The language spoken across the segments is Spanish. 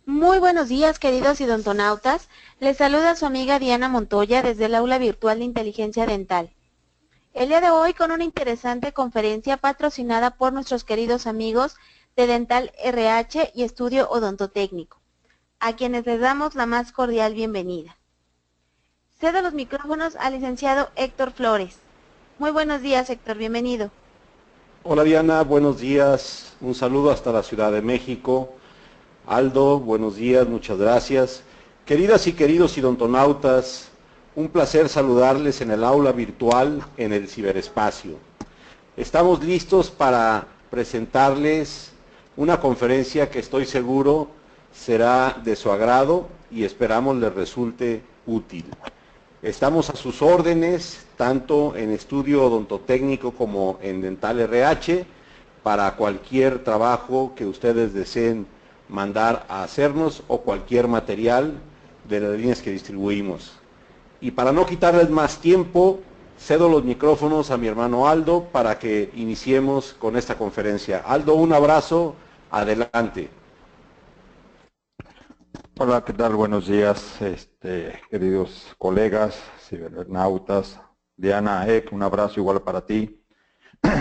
Muy buenos días, queridos idontonautas. Les saluda su amiga Diana Montoya desde el aula virtual de inteligencia dental. El día de hoy con una interesante conferencia patrocinada por nuestros queridos amigos de Dental RH y Estudio Odontotécnico, a quienes les damos la más cordial bienvenida. Cedo los micrófonos al licenciado Héctor Flores. Muy buenos días, Héctor, bienvenido. Hola Diana, buenos días. Un saludo hasta la Ciudad de México. Aldo, buenos días, muchas gracias. Queridas y queridos idontonautas, un placer saludarles en el aula virtual en el ciberespacio. Estamos listos para presentarles una conferencia que estoy seguro será de su agrado y esperamos les resulte útil. Estamos a sus órdenes, tanto en estudio odontotécnico como en Dental RH, para cualquier trabajo que ustedes deseen mandar a hacernos o cualquier material de las líneas que distribuimos. Y para no quitarles más tiempo, cedo los micrófonos a mi hermano Aldo para que iniciemos con esta conferencia. Aldo, un abrazo, adelante. Hola, ¿qué tal? Buenos días, queridos colegas, cibernautas. Diana, un abrazo igual para ti.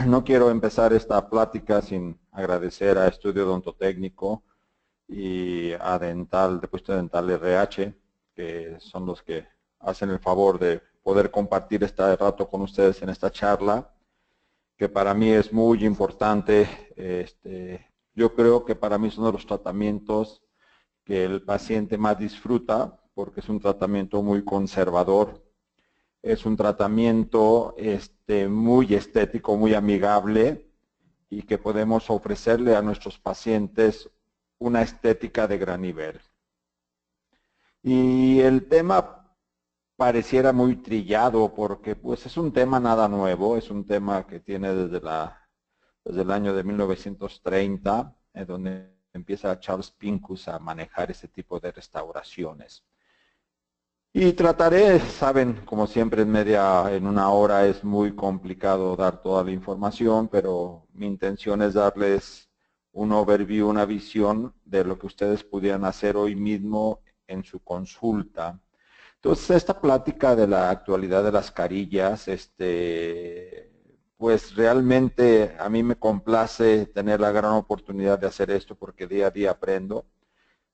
No quiero empezar esta plática sin agradecer a Estudio Odontotécnico y a Depósito Dental RH, que son los que hacen el favor de poder compartir este rato con ustedes en esta charla, que para mí es muy importante. Yo creo que para mí son de los tratamientos que el paciente más disfruta, porque es un tratamiento muy conservador, es un tratamiento muy estético, muy amigable, y que podemos ofrecerle a nuestros pacientes una estética de gran nivel. Y el tema pareciera muy trillado, porque pues es un tema nada nuevo, es un tema que tiene desde el año de 1930, donde empieza Charles Pincus a manejar ese tipo de restauraciones. Y trataré, saben, como siempre en una hora es muy complicado dar toda la información, pero mi intención es darles un overview, una visión de lo que ustedes pudieran hacer hoy mismo en su consulta. Entonces, esta plática de la actualidad de las carillas, pues realmente a mí me complace tener la gran oportunidad de hacer esto porque día a día aprendo.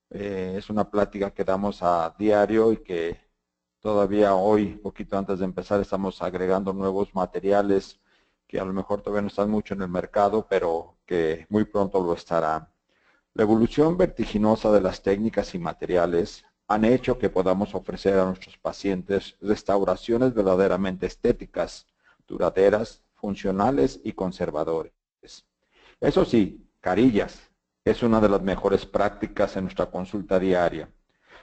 Es una plática que damos a diario y que todavía hoy, poquito antes de empezar, estamos agregando nuevos materiales que a lo mejor todavía no están mucho en el mercado, pero que muy pronto lo estarán. La evolución vertiginosa de las técnicas y materiales han hecho que podamos ofrecer a nuestros pacientes restauraciones verdaderamente estéticas, duraderas, funcionales y conservadores. Eso sí, carillas es una de las mejores prácticas en nuestra consulta diaria.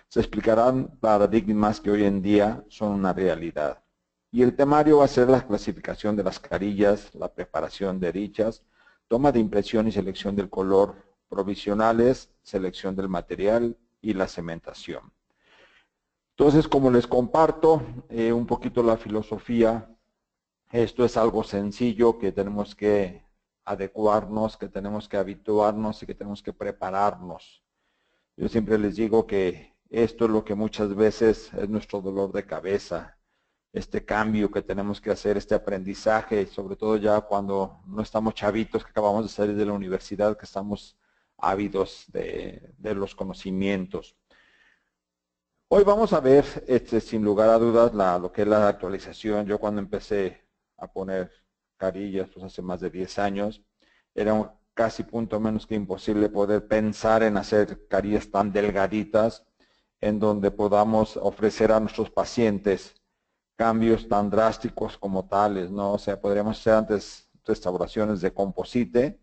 Se explicarán paradigmas que hoy en día son una realidad. Y el temario va a ser la clasificación de las carillas, la preparación de dichas, toma de impresión y selección del color, provisionales, selección del material y la cementación. Entonces, como les comparto un poquito la filosofía, esto es algo sencillo que tenemos que adecuarnos, que tenemos que habituarnos y que tenemos que prepararnos. Yo siempre les digo que esto es lo que muchas veces es nuestro dolor de cabeza, este cambio que tenemos que hacer, este aprendizaje, sobre todo ya cuando no estamos chavitos, que acabamos de salir de la universidad, que estamos ávidos de los conocimientos. Hoy vamos a ver, sin lugar a dudas, lo que es la actualización. Yo cuando empecé a poner carillas, pues hace más de 10 años, era casi punto menos que imposible poder pensar en hacer carillas tan delgaditas en donde podamos ofrecer a nuestros pacientes cambios tan drásticos como tales, ¿no? O sea, podríamos hacer antes restauraciones de composite,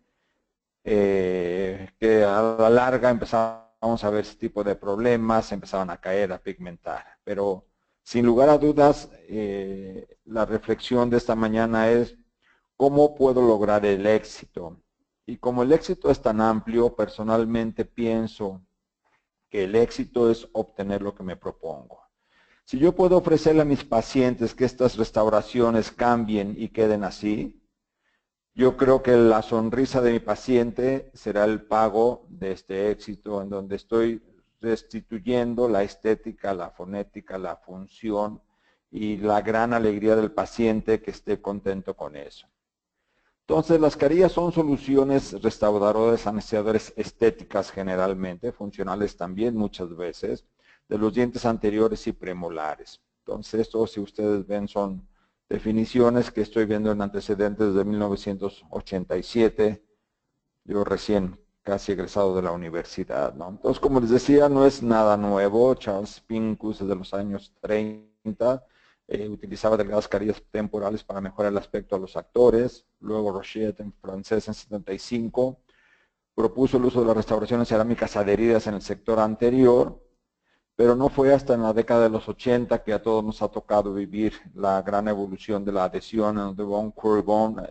que a la larga empezamos a ver ese tipo de problemas, empezaban a caer, a pigmentar. Pero sin lugar a dudas, la reflexión de esta mañana es cómo puedo lograr el éxito. Y como el éxito es tan amplio, personalmente pienso que el éxito es obtener lo que me propongo. Si yo puedo ofrecerle a mis pacientes que estas restauraciones cambien y queden así, yo creo que la sonrisa de mi paciente será el pago de este éxito, en donde estoy restituyendo la estética, la fonética, la función y la gran alegría del paciente que esté contento con eso. Entonces, las carillas son soluciones restauradoras anestesiadoras estéticas generalmente, funcionales también muchas veces, de los dientes anteriores y premolares. Entonces, esto, si ustedes ven, son definiciones que estoy viendo en antecedentes de 1987, yo recién casi egresado de la universidad, ¿no? Entonces, como les decía, no es nada nuevo. Charles Pincus, desde los años 30, utilizaba delgadas carillas temporales para mejorar el aspecto a los actores. Luego Rochette, en francés, en 75, propuso el uso de las restauraciones cerámicas adheridas en el sector anterior, pero no fue hasta en la década de los 80 que a todos nos ha tocado vivir la gran evolución de la adhesión, en donde Von Courbon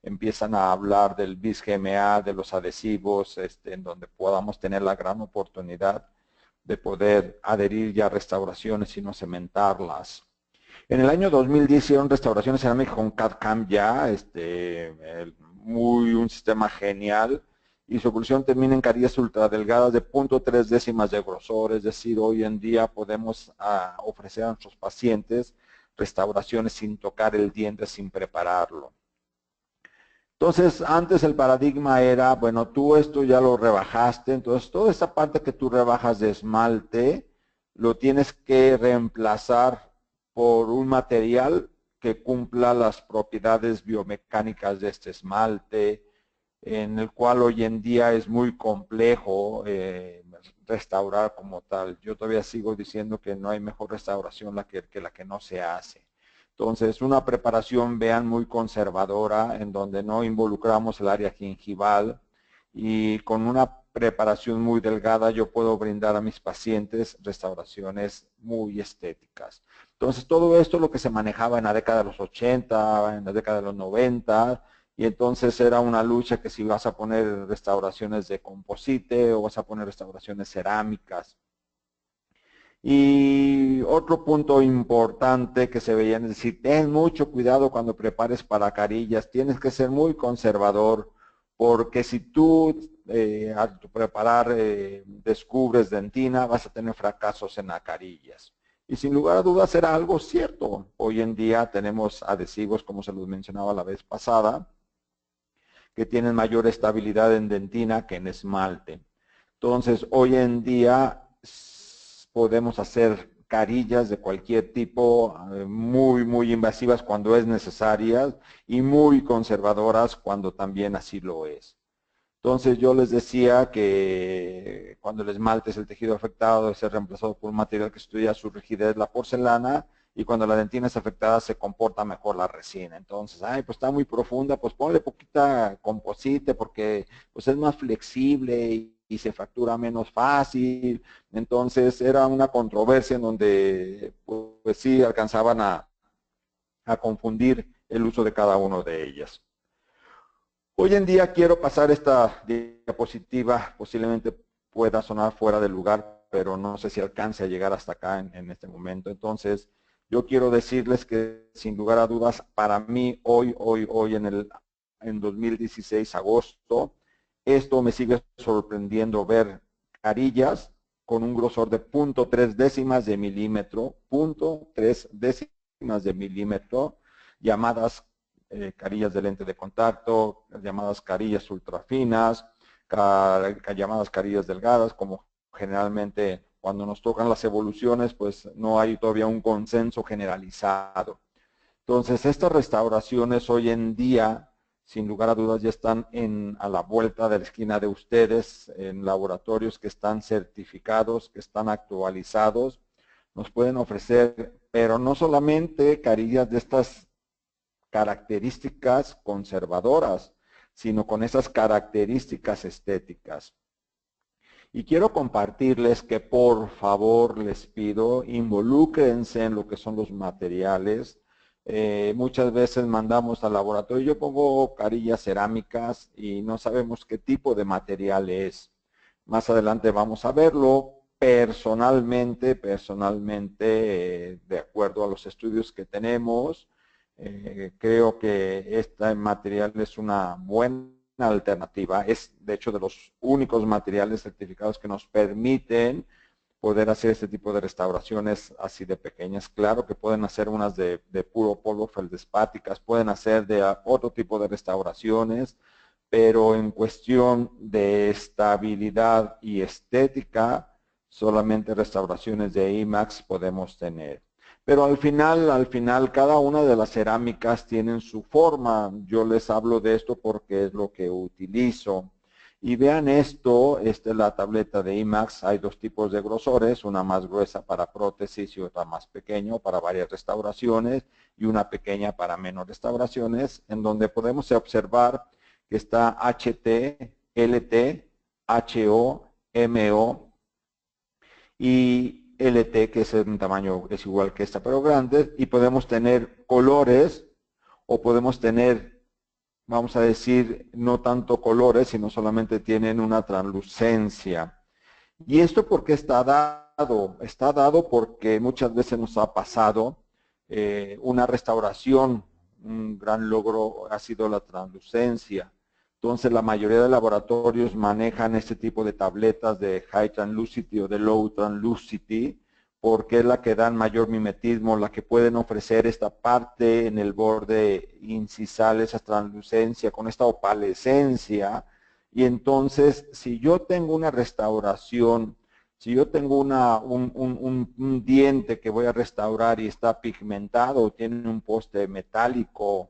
empiezan a hablar del BIS-GMA, de los adhesivos, en donde podamos tener la gran oportunidad de poder adherir ya restauraciones y no cementarlas. En el año 2010 hicieron restauraciones cerámicas con CAD-CAM ya, un sistema genial, y su evolución termina en carillas ultradelgadas de 0.3 décimas de grosor, es decir, hoy en día podemos ofrecer a nuestros pacientes restauraciones sin tocar el diente, sin prepararlo. Entonces, antes el paradigma era, bueno, tú esto ya lo rebajaste, entonces toda esa parte que tú rebajas de esmalte, lo tienes que reemplazar por un material que cumpla las propiedades biomecánicas de este esmalte, en el cual hoy en día es muy complejo restaurar como tal. Yo todavía sigo diciendo que no hay mejor restauración que la que no se hace. Entonces, una preparación, vean, muy conservadora, en donde no involucramos el área gingival, y con una preparación muy delgada yo puedo brindar a mis pacientes restauraciones muy estéticas. Entonces, todo esto es lo que se manejaba en la década de los 80, en la década de los 90, y entonces era una lucha que si vas a poner restauraciones de composite o vas a poner restauraciones cerámicas. Y otro punto importante que se veía es decir, ten mucho cuidado cuando prepares para carillas, tienes que ser muy conservador, porque si tú al preparar descubres dentina, vas a tener fracasos en las carillas. Y sin lugar a dudas era algo cierto. Hoy en día tenemos adhesivos, como se los mencionaba la vez pasada, que tienen mayor estabilidad en dentina que en esmalte. Entonces, hoy en día podemos hacer carillas de cualquier tipo, muy invasivas cuando es necesaria y muy conservadoras cuando también así lo es. Entonces yo les decía que cuando el esmalte es el tejido afectado debe ser reemplazado por un material que estudia su rigidez, la porcelana, y cuando la dentina es afectada se comporta mejor la resina. Entonces, pues está muy profunda, pues ponle poquita composite porque pues es más flexible y se fractura menos fácil. Entonces era una controversia en donde pues sí alcanzaban a confundir el uso de cada uno de ellas. Hoy en día quiero pasar esta diapositiva, posiblemente pueda sonar fuera del lugar, pero no sé si alcance a llegar hasta acá en este momento. Entonces, yo quiero decirles que sin lugar a dudas, para mí hoy en 2016, agosto, esto me sigue sorprendiendo ver carillas con un grosor de 0.3 décimas de milímetro, 0.3 décimas de milímetro, llamadas carillas de lente de contacto, llamadas carillas ultrafinas, llamadas carillas delgadas, como generalmente cuando nos tocan las evoluciones, pues no hay todavía un consenso generalizado. Entonces, estas restauraciones hoy en día, sin lugar a dudas, ya están a la vuelta de la esquina de ustedes, en laboratorios que están certificados, que están actualizados, nos pueden ofrecer, pero no solamente carillas de estas características conservadoras, sino con esas características estéticas. Y quiero compartirles que por favor les pido, involúcrense en lo que son los materiales. Muchas veces mandamos al laboratorio, yo pongo carillas cerámicas y no sabemos qué tipo de material es. Más adelante vamos a verlo. Personalmente, de acuerdo a los estudios que tenemos, creo que este material es una buena alternativa, es de hecho de los únicos materiales certificados que nos permiten poder hacer este tipo de restauraciones así de pequeñas. Claro que pueden hacer unas de puro polvo feldespáticas, pueden hacer de otro tipo de restauraciones, pero en cuestión de estabilidad y estética, solamente restauraciones de IMAX podemos tener. Pero al final, cada una de las cerámicas tienen su forma. Yo les hablo de esto porque es lo que utilizo. Y vean esto, esta es la tableta de IMAX. Hay dos tipos de grosores, una más gruesa para prótesis y otra más pequeña para varias restauraciones y una pequeña para menos restauraciones, en donde podemos observar que está HT, LT, HO, MO y LT, que es un tamaño, es igual que esta, pero grande, y podemos tener colores o podemos tener, vamos a decir, no tanto colores, sino solamente tienen una translucencia. ¿Y esto por qué está dado? Está dado porque muchas veces nos ha pasado una restauración, un gran logro ha sido la translucencia. Entonces la mayoría de laboratorios manejan este tipo de tabletas de High Translucity o de Low Translucity porque es la que dan mayor mimetismo, la que pueden ofrecer esta parte en el borde incisal, esa translucencia con esta opalescencia. Y entonces si yo tengo una restauración, si yo tengo un diente que voy a restaurar y está pigmentado, tiene un poste metálico,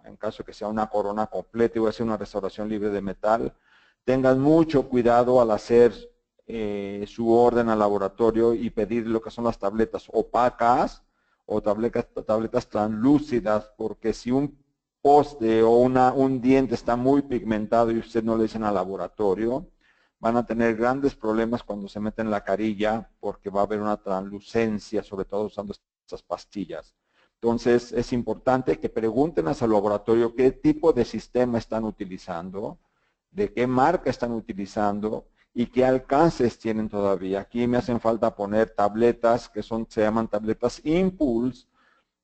en caso que sea una corona completa y voy a hacer una restauración libre de metal, tengan mucho cuidado al hacer su orden al laboratorio y pedir lo que son las tabletas opacas o tabletas translúcidas, porque si un poste o un diente está muy pigmentado y usted no le dicen al laboratorio, van a tener grandes problemas cuando se meten la carilla porque va a haber una translucencia, sobre todo usando estas pastillas. Entonces, es importante que pregunten a su laboratorio qué tipo de sistema están utilizando, de qué marca están utilizando y qué alcances tienen todavía. Aquí me hacen falta poner tabletas que se llaman tabletas Impulse.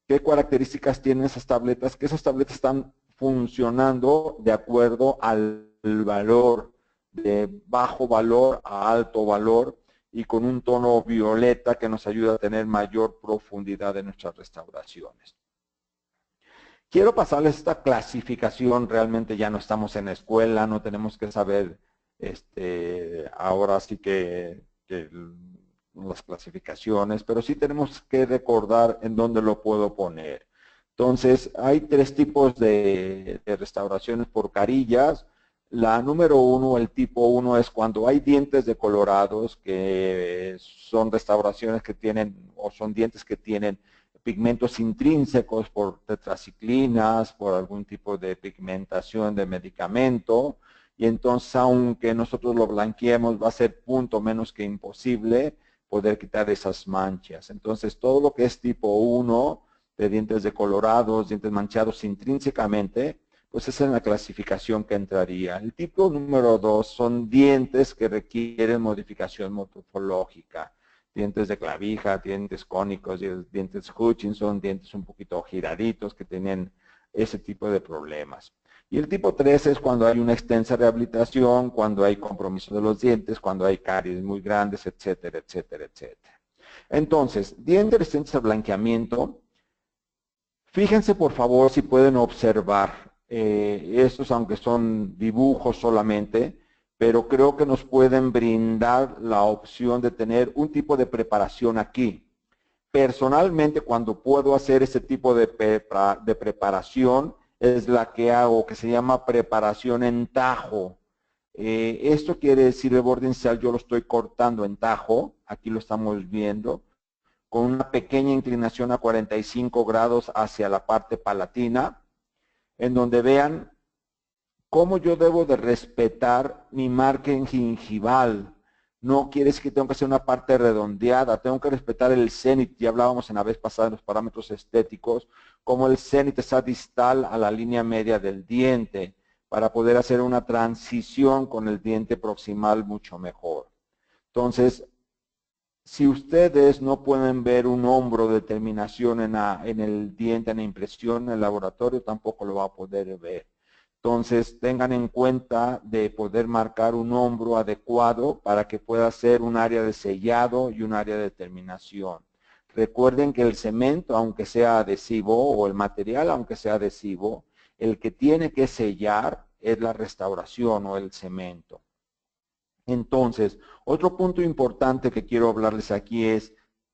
¿Qué características tienen esas tabletas? Que esas tabletas están funcionando de acuerdo al valor, de bajo valor a alto valor, y con un tono violeta que nos ayuda a tener mayor profundidad en nuestras restauraciones. Quiero pasarles esta clasificación, realmente ya no estamos en la escuela, no tenemos que saber, ahora sí que las clasificaciones, pero sí tenemos que recordar en dónde lo puedo poner. Entonces, hay tres tipos de restauraciones por carillas. La número 1, el tipo 1, es cuando hay dientes decolorados, que son restauraciones que tienen, o son dientes que tienen pigmentos intrínsecos por tetraciclinas, por algún tipo de pigmentación de medicamento, y entonces aunque nosotros lo blanqueemos, va a ser punto menos que imposible poder quitar esas manchas. Entonces todo lo que es tipo 1, de dientes decolorados, dientes manchados intrínsecamente, pues esa es la clasificación que entraría. El tipo número 2 son dientes que requieren modificación morfológica. Dientes de clavija, dientes cónicos, dientes Hutchinson, dientes un poquito giraditos que tienen ese tipo de problemas. Y el tipo 3 es cuando hay una extensa rehabilitación, cuando hay compromiso de los dientes, cuando hay caries muy grandes, etcétera, etcétera, etcétera. Entonces, dientes resistentes al blanqueamiento. Fíjense por favor si pueden observar, estos aunque son dibujos solamente, pero creo que nos pueden brindar la opción de tener un tipo de preparación aquí. Personalmente, cuando puedo hacer ese tipo de preparación, es la que hago, que se llama preparación en tajo. Esto quiere decir el borde inicial, yo lo estoy cortando en tajo, aquí lo estamos viendo, con una pequeña inclinación a 45 grados hacia la parte palatina, en donde vean cómo yo debo de respetar mi margen gingival. No quiere decir que tengo que hacer una parte redondeada, tengo que respetar el cenit. Ya hablábamos en la vez pasada en los parámetros estéticos, como el cenit está distal a la línea media del diente, para poder hacer una transición con el diente proximal mucho mejor. Entonces, si ustedes no pueden ver un hombro de terminación en el diente, en la impresión, en el laboratorio, tampoco lo va a poder ver. Entonces, tengan en cuenta de poder marcar un hombro adecuado para que pueda ser un área de sellado y un área de terminación. Recuerden que el cemento, aunque sea adhesivo, o el material, aunque sea adhesivo, el que tiene que sellar es la restauración o el cemento. Entonces, otro punto importante que quiero hablarles aquí es,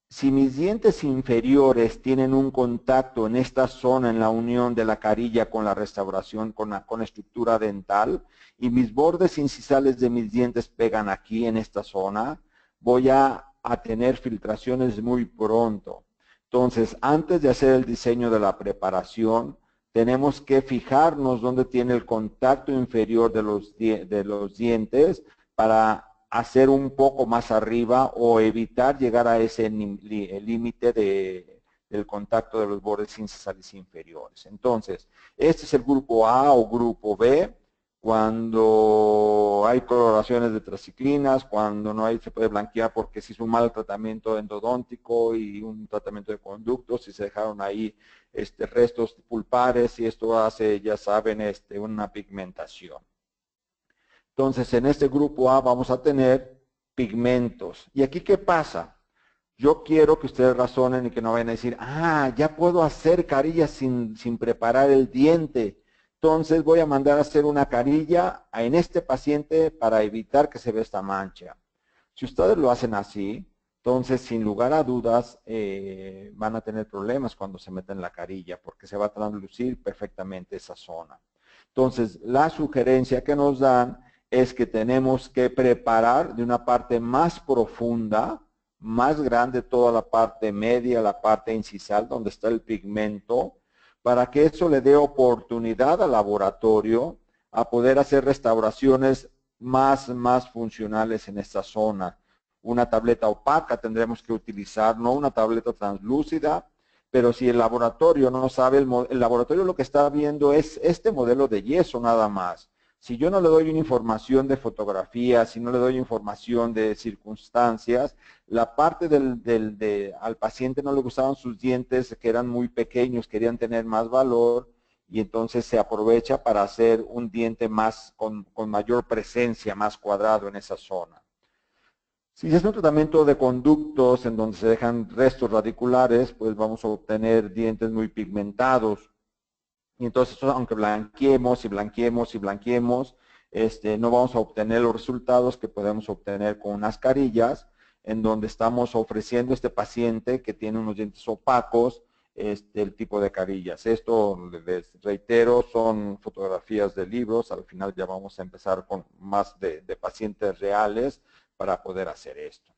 si mis dientes inferiores tienen un contacto en esta zona, en la unión de la carilla con la restauración, con la estructura dental, y mis bordes incisales de mis dientes pegan aquí en esta zona, voy a tener filtraciones muy pronto. Entonces, antes de hacer el diseño de la preparación, tenemos que fijarnos dónde tiene el contacto inferior de los dientes para hacer un poco más arriba o evitar llegar a ese límite del contacto de los bordes incisales inferiores. Entonces, este es el grupo A o grupo B. Cuando hay coloraciones de tetraciclinas, cuando no hay, se puede blanquear porque se hizo un mal tratamiento endodóntico y un tratamiento de conductos y se dejaron ahí restos pulpares y esto hace, ya saben, una pigmentación. Entonces, en este grupo A vamos a tener pigmentos. ¿Y aquí qué pasa? Yo quiero que ustedes razonen y que no vayan a decir, ya puedo hacer carillas sin preparar el diente. Entonces voy a mandar a hacer una carilla en este paciente para evitar que se vea esta mancha. Si ustedes lo hacen así, entonces sin lugar a dudas van a tener problemas cuando se meten la carilla porque se va a translucir perfectamente esa zona. Entonces la sugerencia que nos dan es que tenemos que preparar de una parte más profunda, más grande toda la parte media, la parte incisal donde está el pigmento, para que eso le dé oportunidad al laboratorio a poder hacer restauraciones más funcionales en esta zona. Una tableta opaca tendremos que utilizar, no una tableta translúcida, pero si el laboratorio no sabe, el laboratorio lo que está viendo es este modelo de yeso nada más. Si yo no le doy una información de fotografía, si no le doy información de circunstancias, la parte al paciente no le gustaban sus dientes, que eran muy pequeños, querían tener más valor, y entonces se aprovecha para hacer un diente más con mayor presencia, más cuadrado en esa zona. Si es un tratamiento de conductos en donde se dejan restos radiculares, pues vamos a obtener dientes muy pigmentados. Y entonces, aunque blanqueemos y blanqueemos y blanqueemos, no vamos a obtener los resultados que podemos obtener con unas carillas, en donde estamos ofreciendo a este paciente que tiene unos dientes opacos, el tipo de carillas. Esto, les reitero, son fotografías de libros. Al final ya vamos a empezar con más de pacientes reales para poder hacer esto.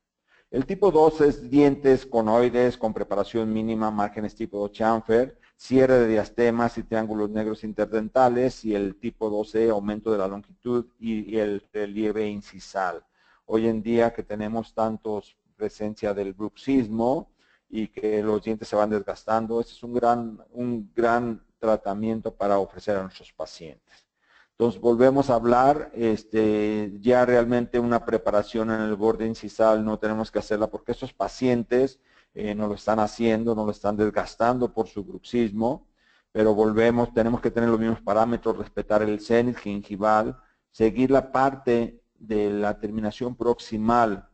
El tipo 2 es dientes conoides con preparación mínima, márgenes tipo chamfer, cierre de diastemas y triángulos negros interdentales, y el tipo 2E, aumento de la longitud y el relieve incisal. Hoy en día que tenemos tantos presencia del bruxismo y que los dientes se van desgastando, este es un gran tratamiento para ofrecer a nuestros pacientes. Entonces volvemos a hablar, ya realmente una preparación en el borde incisal no tenemos que hacerla porque estos pacientes no lo están haciendo, no lo están desgastando por su bruxismo, pero volvemos, tenemos que tener los mismos parámetros, respetar el cénit gingival, seguir la parte de la terminación proximal.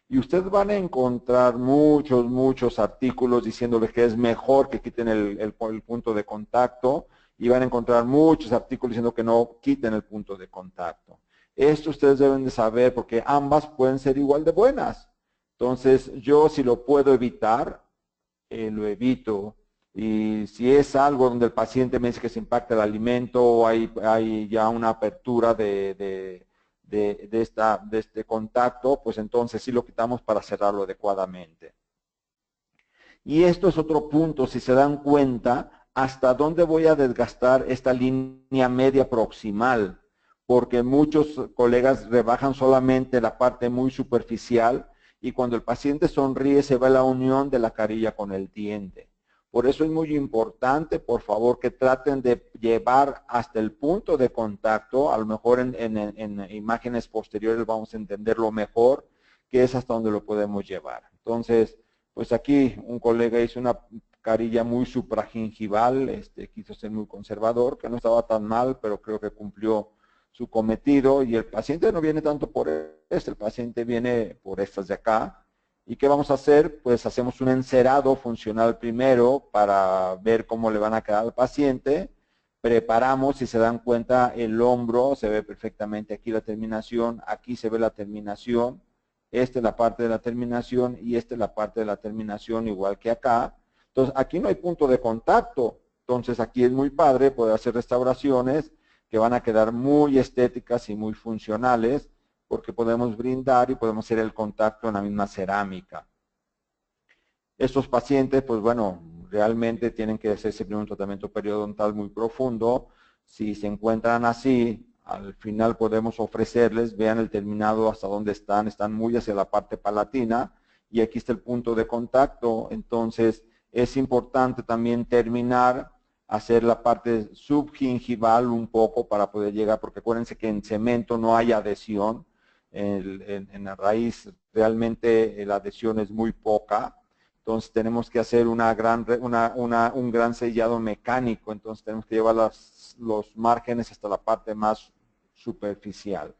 Y ustedes van a encontrar muchos artículos diciéndoles que es mejor que quiten el punto de contacto, y van a encontrar muchos artículos diciendo que no quiten el punto de contacto. Esto ustedes deben de saber porque ambas pueden ser igual de buenas. Entonces, yo si lo puedo evitar, lo evito. Y si es algo donde el paciente me dice que se impacta el alimento o hay ya una apertura de este contacto, pues entonces sí lo quitamos para cerrarlo adecuadamente. Y esto es otro punto, si se dan cuenta, hasta dónde voy a desgastar esta línea media proximal, porque muchos colegas rebajan solamente la parte muy superficial y cuando el paciente sonríe se ve la unión de la carilla con el diente. Por eso es muy importante, por favor, que traten de llevar hasta el punto de contacto, a lo mejor en imágenes posteriores vamos a entenderlo mejor, que es hasta donde lo podemos llevar. Entonces, pues aquí un colega hizo una carilla muy supragingival, quiso ser muy conservador, que no estaba tan mal, pero creo que cumplió su cometido, y el paciente no viene tanto por esto, el paciente viene por estas de acá. ¿Y qué vamos a hacer? Pues hacemos un encerado funcional primero para ver cómo le van a quedar al paciente. Preparamos, si se dan cuenta, el hombro, se ve perfectamente aquí la terminación, aquí se ve la terminación, esta es la parte de la terminación y esta es la parte de la terminación igual que acá. Entonces aquí no hay punto de contacto, entonces aquí es muy padre poder hacer restauraciones que van a quedar muy estéticas y muy funcionales, porque podemos brindar y podemos hacer el contacto en la misma cerámica. Estos pacientes, pues bueno, realmente tienen que hacerse primero un tratamiento periodontal muy profundo. Si se encuentran así, al final podemos ofrecerles, vean el terminado hasta dónde están muy hacia la parte palatina, y aquí está el punto de contacto. Entonces es importante también terminar, hacer la parte subgingival un poco para poder llegar, porque acuérdense que en cemento no hay adhesión, en la raíz realmente la adhesión es muy poca. Entonces tenemos que hacer un gran sellado mecánico, entonces tenemos que llevar los márgenes hasta la parte más superficial.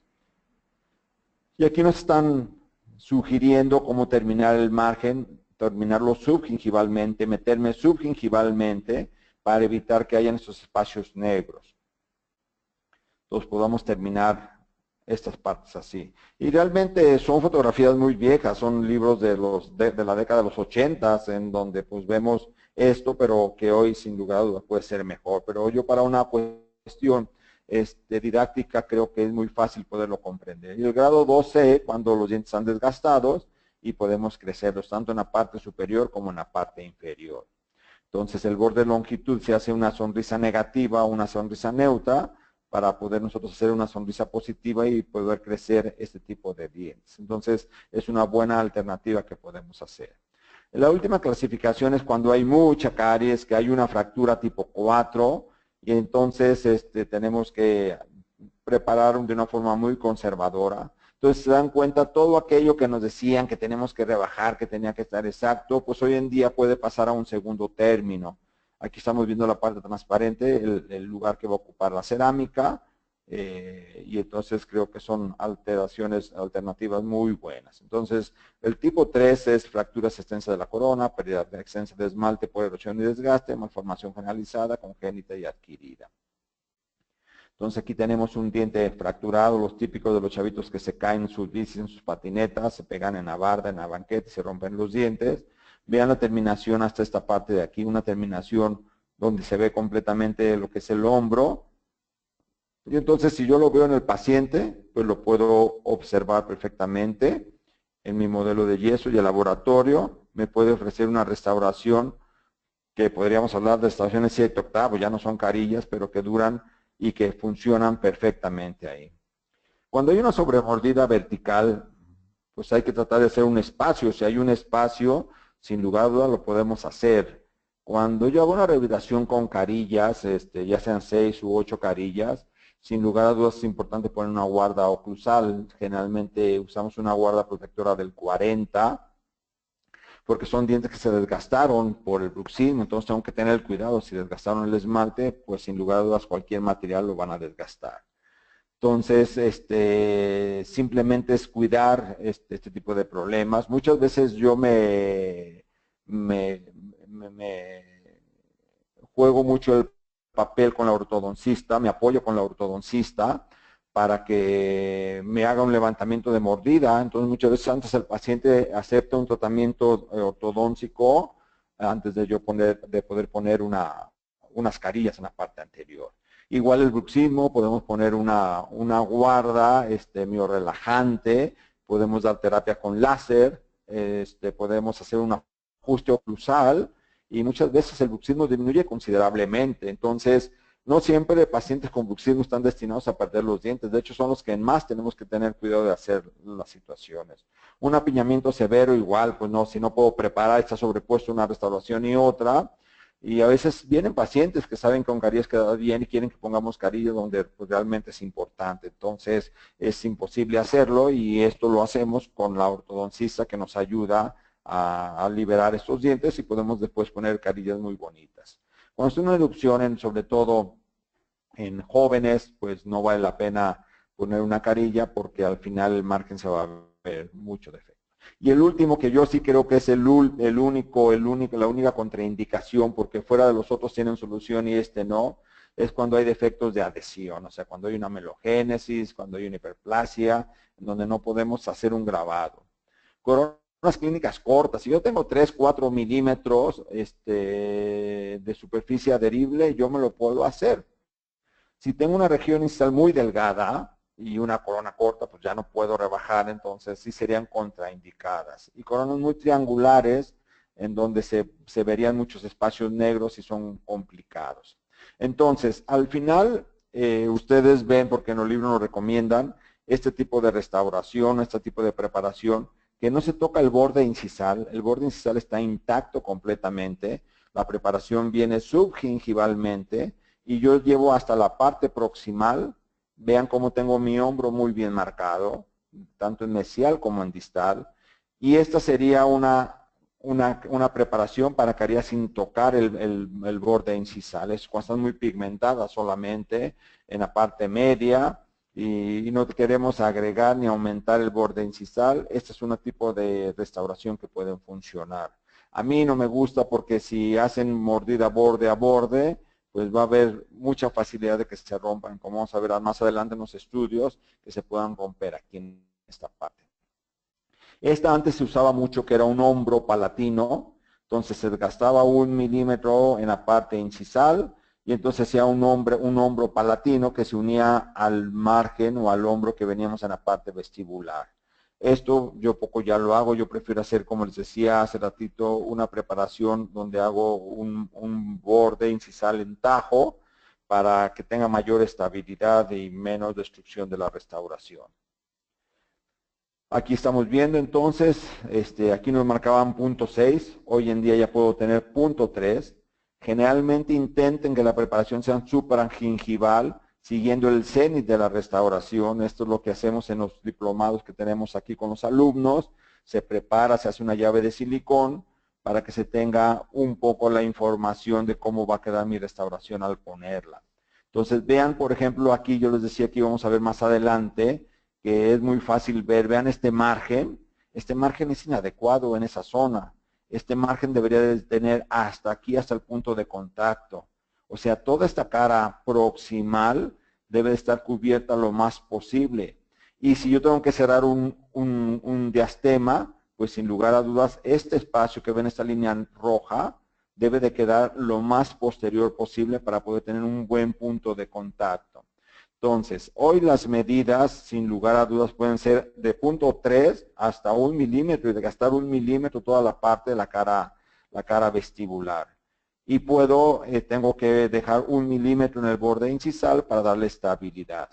Y aquí nos están sugiriendo cómo terminar el margen, terminarlo subgingivalmente, meterme subgingivalmente para evitar que hayan esos espacios negros. Entonces podamos terminar estas partes así. Y realmente son fotografías muy viejas, son libros de la década de los 80 en donde pues vemos esto, pero que hoy sin lugar a dudas puede ser mejor. Pero yo para una cuestión didáctica creo que es muy fácil poderlo comprender. Y el grado 2C, cuando los dientes están desgastados y podemos crecerlos tanto en la parte superior como en la parte inferior. Entonces el borde de longitud se hace una sonrisa negativa o una sonrisa neutra, para poder nosotros hacer una sonrisa positiva y poder crecer este tipo de dientes. Entonces, es una buena alternativa que podemos hacer. La última clasificación es cuando hay mucha caries, que hay una fractura tipo 4, y entonces tenemos que preparar de una forma muy conservadora. Entonces, se dan cuenta, todo aquello que nos decían que tenemos que rebajar, que tenía que estar exacto, pues hoy en día puede pasar a un segundo término. Aquí estamos viendo la parte transparente, el lugar que va a ocupar la cerámica, y entonces creo que son alternativas muy buenas. Entonces, el tipo 3 es fracturas extensas de la corona, pérdida extensa de esmalte por erosión y desgaste, malformación generalizada, congénita y adquirida. Entonces aquí tenemos un diente fracturado, los típicos de los chavitos que se caen en sus bicis, en sus patinetas, se pegan en la barda, en la banqueta y se rompen los dientes. Vean la terminación hasta esta parte de aquí, una terminación donde se ve completamente lo que es el hombro. Y entonces si yo lo veo en el paciente, pues lo puedo observar perfectamente en mi modelo de yeso, y el laboratorio me puede ofrecer una restauración que podríamos hablar de restauraciones 7 octavos, ya no son carillas, pero que duran y que funcionan perfectamente ahí. Cuando hay una sobremordida vertical, pues hay que tratar de hacer un espacio. Si hay un espacio, sin lugar a dudas lo podemos hacer. Cuando yo hago una rehabilitación con carillas, ya sean 6 u 8 carillas, sin lugar a dudas es importante poner una guarda oclusal. Generalmente usamos una guarda protectora del 40, porque son dientes que se desgastaron por el bruxismo, entonces tengo que tener cuidado. Si desgastaron el esmalte, pues sin lugar a dudas cualquier material lo van a desgastar. Entonces, simplemente es cuidar este tipo de problemas. Muchas veces yo me juego mucho el papel con la ortodoncista, me apoyo con la ortodoncista para que me haga un levantamiento de mordida. Entonces, muchas veces antes el paciente acepta un tratamiento ortodóntico antes de yo poder poner unas carillas en la parte anterior. Igual el bruxismo, podemos poner una guarda miorrelajante, podemos dar terapia con láser, podemos hacer un ajuste oclusal, y muchas veces el bruxismo disminuye considerablemente. Entonces, no siempre pacientes con bruxismo están destinados a perder los dientes. De hecho, son los que más tenemos que tener cuidado de hacer las situaciones. Un apiñamiento severo igual, pues no, si no puedo preparar, está sobrepuesto una restauración y otra. Y a veces vienen pacientes que saben que con carillas queda bien y quieren que pongamos carillas donde pues, realmente es importante. Entonces, es imposible hacerlo, y esto lo hacemos con la ortodoncista, que nos ayuda a liberar estos dientes y podemos después poner carillas muy bonitas. Cuando es una erupción, sobre todo en jóvenes, pues no vale la pena poner una carilla porque al final el margen se va a ver mucho defecto. Y el último, que yo sí creo que es la única contraindicación, porque fuera de los otros tienen solución y este no, es cuando hay defectos de adhesión, o sea, cuando hay una melogénesis, cuando hay una hiperplasia, en donde no podemos hacer un grabado. Coronas clínicas cortas, si yo tengo 3, 4 milímetros de superficie adherible, yo me lo puedo hacer. Si tengo una región incisal muy delgada y una corona corta, pues ya no puedo rebajar, entonces sí serían contraindicadas. Y coronas muy triangulares, en donde se verían muchos espacios negros y son complicados. Entonces, al final, ustedes ven, porque en los libros nos recomiendan, este tipo de restauración, este tipo de preparación, que no se toca el borde incisal está intacto completamente, la preparación viene subgingivalmente, y yo llevo hasta la parte proximal. Vean cómo tengo mi hombro muy bien marcado, tanto en mesial como en distal. Y esta sería una preparación para que haría sin tocar el borde incisal. Es cuando están muy pigmentadas solamente en la parte media y no queremos agregar ni aumentar el borde incisal. Este es un tipo de restauración que pueden funcionar. A mí no me gusta porque si hacen mordida borde a borde, pues va a haber mucha facilidad de que se rompan, como vamos a ver más adelante en los estudios, que se puedan romper aquí en esta parte. Esta antes se usaba mucho, que era un hombro palatino, entonces se gastaba 1 milímetro en la parte incisal, y entonces hacía un hombro palatino que se unía al margen o al hombro que veníamos en la parte vestibular. Esto yo poco ya lo hago, yo prefiero hacer, como les decía hace ratito, una preparación donde hago un borde incisal en tajo para que tenga mayor estabilidad y menos destrucción de la restauración. Aquí estamos viendo entonces, aquí nos marcaban punto 6, hoy en día ya puedo tener punto 3. Generalmente intenten que la preparación sea supragingival, siguiendo el cenit de la restauración. Esto es lo que hacemos en los diplomados que tenemos aquí con los alumnos. Se prepara, se hace una llave de silicón para que se tenga un poco la información de cómo va a quedar mi restauración al ponerla. Entonces vean, por ejemplo, aquí yo les decía que íbamos a ver más adelante, que es muy fácil ver. Vean este margen es inadecuado en esa zona. Este margen debería de tener hasta aquí, hasta el punto de contacto. O sea, toda esta cara proximal debe de estar cubierta lo más posible. Y si yo tengo que cerrar un diastema, pues sin lugar a dudas, este espacio que ven, esta línea roja, debe de quedar lo más posterior posible para poder tener un buen punto de contacto. Entonces, hoy las medidas, sin lugar a dudas, pueden ser de punto 3 hasta 1 milímetro y de gastar 1 milímetro toda la parte de la cara vestibular. Y tengo que dejar 1 milímetro en el borde incisal para darle estabilidad.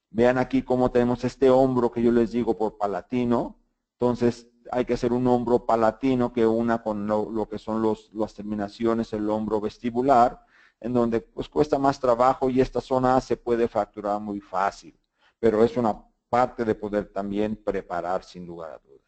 Vean aquí cómo tenemos este hombro que yo les digo por palatino. Entonces, hay que hacer un hombro palatino que una con lo que son las terminaciones, el hombro vestibular, en donde pues cuesta más trabajo y esta zona se puede fracturar muy fácil, pero es una parte de poder también preparar sin lugar a dudas.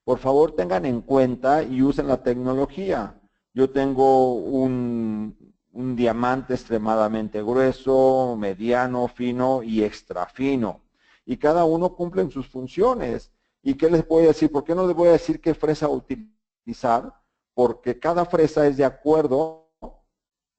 Por favor tengan en cuenta y usen la tecnología. Yo tengo un diamante extremadamente grueso, mediano, fino y extra fino, y cada uno cumple en sus funciones. ¿Y qué les voy a decir? ¿Por qué no les voy a decir qué fresa utilizar? Porque cada fresa es de acuerdo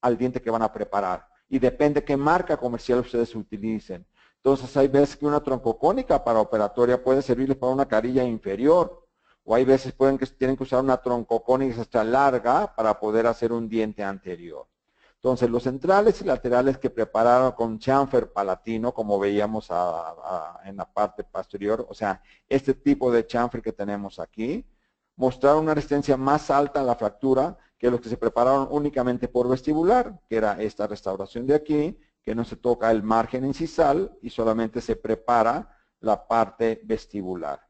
al diente que van a preparar y depende qué marca comercial ustedes utilicen. Entonces hay veces que una troncocónica para operatoria puede servirles para una carilla inferior, o hay veces tienen que usar una troncocónica extra larga para poder hacer un diente anterior. Entonces los centrales y laterales que prepararon con chamfer palatino, como veíamos en la parte posterior, o sea, este tipo de chamfer que tenemos aquí, mostraron una resistencia más alta a la fractura que los que se prepararon únicamente por vestibular, que era esta restauración de aquí, que no se toca el margen incisal y solamente se prepara la parte vestibular.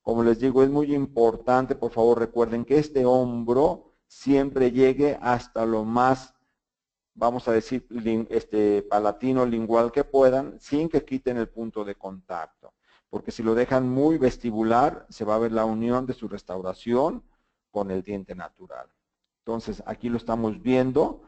Como les digo, es muy importante, por favor recuerden que este hombro siempre llegue hasta lo más, vamos a decir, palatino, lingual que puedan, sin que quiten el punto de contacto. porque si lo dejan muy vestibular, se va a ver la unión de su restauración con el diente natural. Entonces, aquí lo estamos viendo.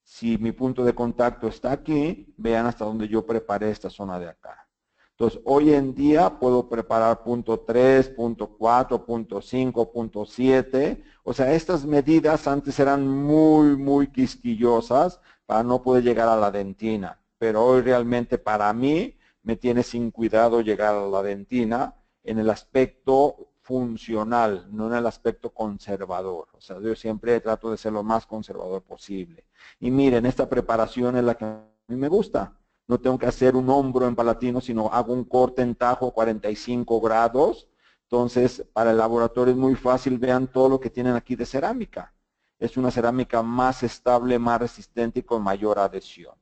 Si mi punto de contacto está aquí, vean hasta donde yo preparé esta zona de acá. Entonces, hoy en día puedo preparar punto 3, punto 4, punto 5, punto 7. O sea, estas medidas antes eran muy quisquillosas para no poder llegar a la dentina. Pero hoy realmente para mí me tiene sin cuidado llegar a la dentina en el aspecto funcional, no en el aspecto conservador. O sea, yo siempre trato de ser lo más conservador posible. Y miren, esta preparación es la que a mí me gusta. No tengo que hacer un hombro en palatino, sino hago un corte en tajo 45 grados. Entonces, para el laboratorio es muy fácil. Vean todo lo que tienen aquí de cerámica. Es una cerámica más estable, más resistente y con mayor adhesión.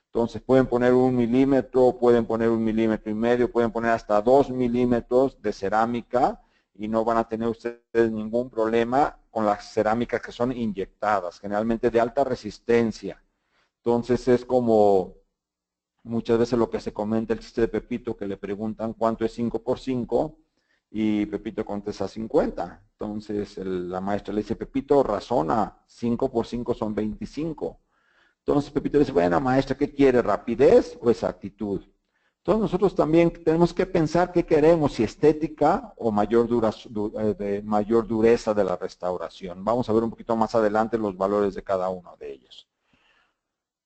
Entonces, pueden poner 1 milímetro, pueden poner 1,5 milímetros, pueden poner hasta 2 milímetros de cerámica y no van a tener ustedes ningún problema con las cerámicas que son inyectadas, generalmente de alta resistencia. Entonces, es como muchas veces lo que se comenta el chiste de Pepito, que le preguntan cuánto es 5 por 5 y Pepito contesta 50. Entonces la maestra le dice, Pepito, razona, 5 por 5 son 25. Entonces Pepito le dice, bueno maestra, ¿qué quiere? ¿Rapidez o exactitud? Entonces nosotros también tenemos que pensar qué queremos, si estética o mayor dureza de la restauración. Vamos a ver un poquito más adelante los valores de cada uno de ellos.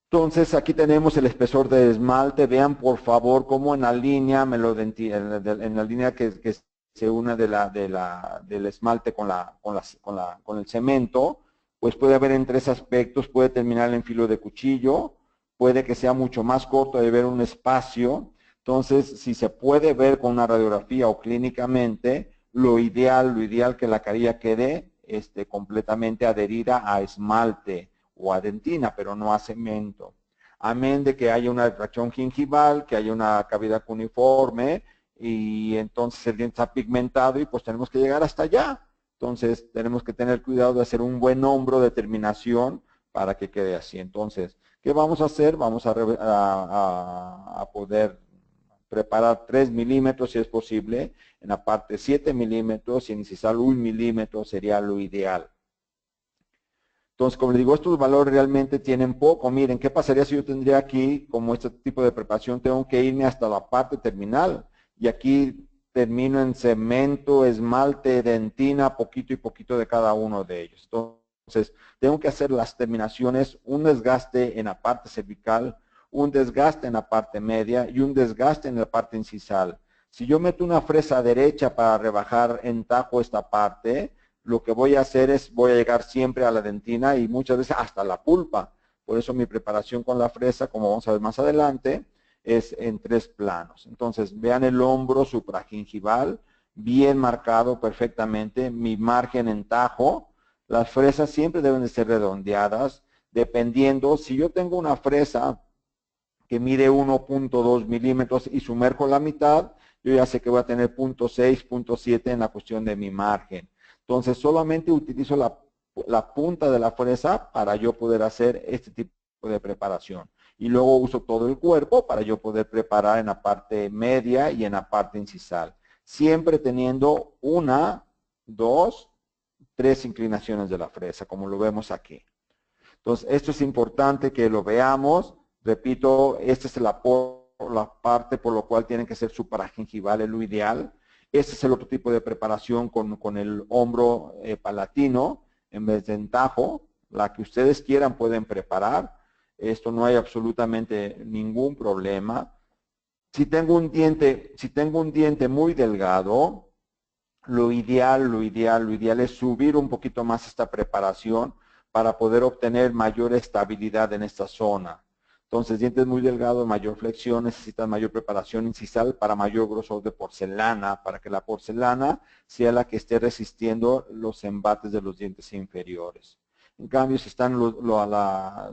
Entonces aquí tenemos el espesor de esmalte. Vean por favor cómo en la línea, en la línea que se une del esmalte con el cemento, pues puede haber en 3 aspectos. Puede terminar en filo de cuchillo, puede que sea mucho más corto, de ver un espacio. Entonces, si se puede ver con una radiografía o clínicamente, lo ideal que la carilla quede completamente adherida a esmalte o a dentina, pero no a cemento. Amén de que haya una retracción gingival, que haya una cavidad cuneiforme, y entonces el diente está pigmentado y pues tenemos que llegar hasta allá. Entonces tenemos que tener cuidado de hacer un buen hombro de terminación para que quede así. Entonces, ¿qué vamos a hacer? Vamos a poder preparar 3 milímetros si es posible, en la parte 7 milímetros y en incisal 1 milímetro sería lo ideal. Entonces, como les digo, estos valores realmente tienen poco. Miren, ¿qué pasaría si yo tendría aquí, como este tipo de preparación, tengo que irme hasta la parte terminal? Y aquí termino en cemento, esmalte, dentina, poquito y poquito de cada uno de ellos. Entonces, tengo que hacer las terminaciones, un desgaste en la parte cervical, un desgaste en la parte media y un desgaste en la parte incisal. Si yo meto una fresa derecha para rebajar en tajo esta parte, lo que voy a hacer es, voy a llegar siempre a la dentina y muchas veces hasta la pulpa. Por eso mi preparación con la fresa, como vamos a ver más adelante, es en 3 planos. Entonces, vean el hombro supragingival, bien marcado perfectamente, mi margen en tajo. Las fresas siempre deben de ser redondeadas, dependiendo, si yo tengo una fresa que mide 1.2 milímetros y sumerjo la mitad, yo ya sé que voy a tener 0.6, 0.7 en la cuestión de mi margen. Entonces, solamente utilizo la punta de la fresa para yo poder hacer este tipo de preparación. Y luego uso todo el cuerpo para yo poder preparar en la parte media y en la parte incisal. Siempre teniendo 1, 2, 3 inclinaciones de la fresa, como lo vemos aquí. Entonces, esto es importante que lo veamos. Repito, esta es la parte por lo cual tienen que ser supragingivales, lo ideal. Este es el otro tipo de preparación con el hombro palatino en vez de en tajo. La que ustedes quieran pueden preparar. Esto no hay absolutamente ningún problema. Si tengo un diente muy delgado, lo ideal es subir un poquito más esta preparación para poder obtener mayor estabilidad en esta zona. Entonces, dientes muy delgados, mayor flexión, necesitan mayor preparación incisal para mayor grosor de porcelana, para que la porcelana sea la que esté resistiendo los embates de los dientes inferiores. En cambio, si están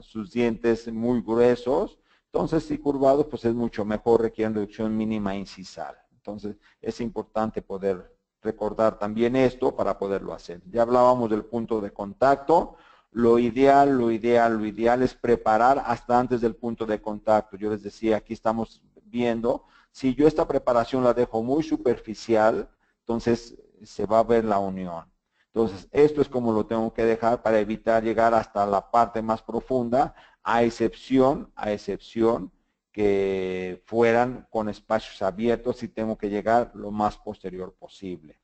sus dientes muy gruesos, entonces si curvados, pues es mucho mejor, requieren reducción mínima incisal. Entonces, es importante poder recordar también esto para poderlo hacer. Ya hablábamos del punto de contacto. Lo ideal es preparar hasta antes del punto de contacto. Yo les decía, aquí estamos viendo Si yo esta preparación la dejo muy superficial, entonces se va a ver la unión. Entonces, esto es como lo tengo que dejar para evitar llegar hasta la parte más profunda, a excepción que fueran con espacios abiertos y tengo que llegar lo más posterior posible.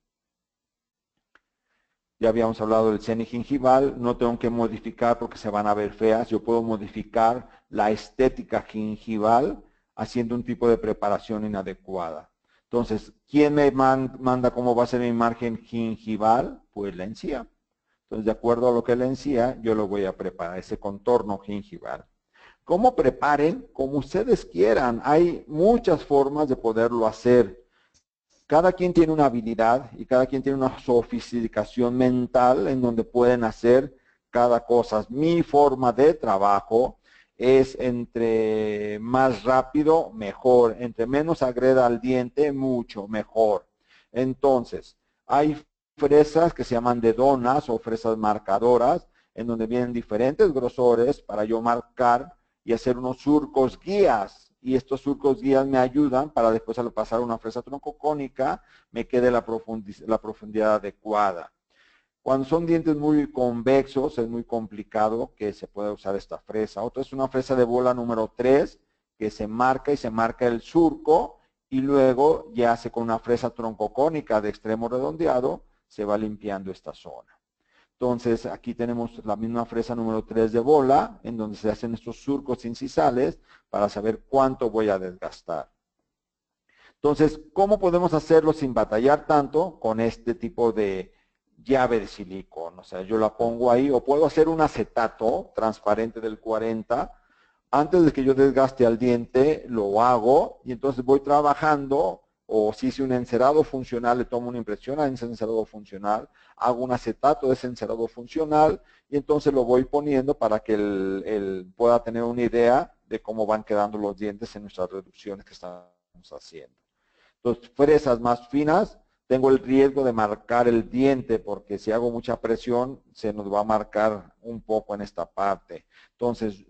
Ya habíamos hablado del seno gingival, no tengo que modificar porque se van a ver feas. Yo puedo modificar la estética gingival haciendo un tipo de preparación inadecuada. Entonces, ¿quién me manda cómo va a ser mi margen gingival? Pues la encía. Entonces, de acuerdo a lo que es la encía, yo lo voy a preparar, ese contorno gingival. ¿Cómo preparen? Como ustedes quieran. Hay muchas formas de poderlo hacer. Cada quien tiene una habilidad y cada quien tiene una sofisticación mental en donde pueden hacer cada cosa. Mi forma de trabajo es entre más rápido, mejor. Entre menos agreda al diente, mucho mejor. Entonces, hay fresas que se llaman de donas o fresas marcadoras, en donde vienen diferentes grosores para yo marcar y hacer unos surcos guías. Y estos surcos guías me ayudan para después al pasar una fresa troncocónica me quede la profundidad adecuada. Cuando son dientes muy convexos es muy complicado que se pueda usar esta fresa. Otra es una fresa de bola número 3 que se marca y se marca el surco y luego ya se con una fresa troncocónica de extremo redondeado se va limpiando esta zona. Entonces, aquí tenemos la misma fresa número 3 de bola, en donde se hacen estos surcos incisales para saber cuánto voy a desgastar. Entonces, ¿cómo podemos hacerlo sin batallar tanto con este tipo de llave de silicona? O sea, yo la pongo ahí, o puedo hacer un acetato transparente del 40. Antes de que yo desgaste al diente, lo hago y entonces voy trabajando. O si hice un encerado funcional, le tomo una impresión a ese encerado funcional, hago un acetato de ese encerado funcional y entonces lo voy poniendo para que él pueda tener una idea de cómo van quedando los dientes en nuestras reducciones que estamos haciendo. Entonces, fresas más finas, tengo el riesgo de marcar el diente porque si hago mucha presión se nos va a marcar un poco en esta parte. Entonces,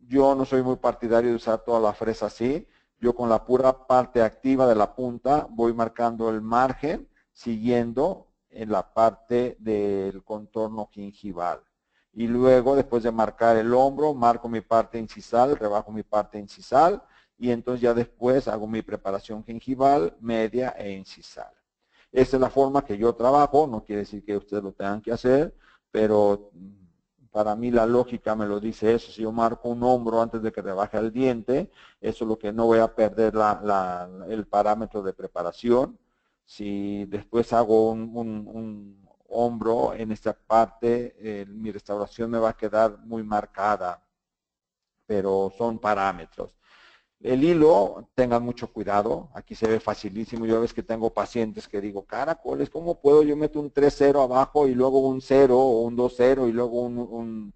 yo no soy muy partidario de usar toda la fresa así. Yo con la pura parte activa de la punta voy marcando el margen siguiendo en la parte del contorno gingival. Y luego, después de marcar el hombro, marco mi parte incisal, rebajo mi parte incisal y entonces ya después hago mi preparación gingival, media e incisal. Esa es la forma que yo trabajo, no quiere decir que ustedes lo tengan que hacer, pero para mí la lógica me lo dice eso. Si yo marco un hombro antes de que rebaje el diente, eso es lo que no voy a perder el parámetro de preparación. Si después hago un hombro en esta parte, mi restauración me va a quedar muy marcada, pero son parámetros. El hilo, tengan mucho cuidado, aquí se ve facilísimo. Yo a veces que tengo pacientes que digo, caracoles, ¿cómo puedo? Yo meto un 3-0 abajo y luego un 0 o un 2-0 y luego un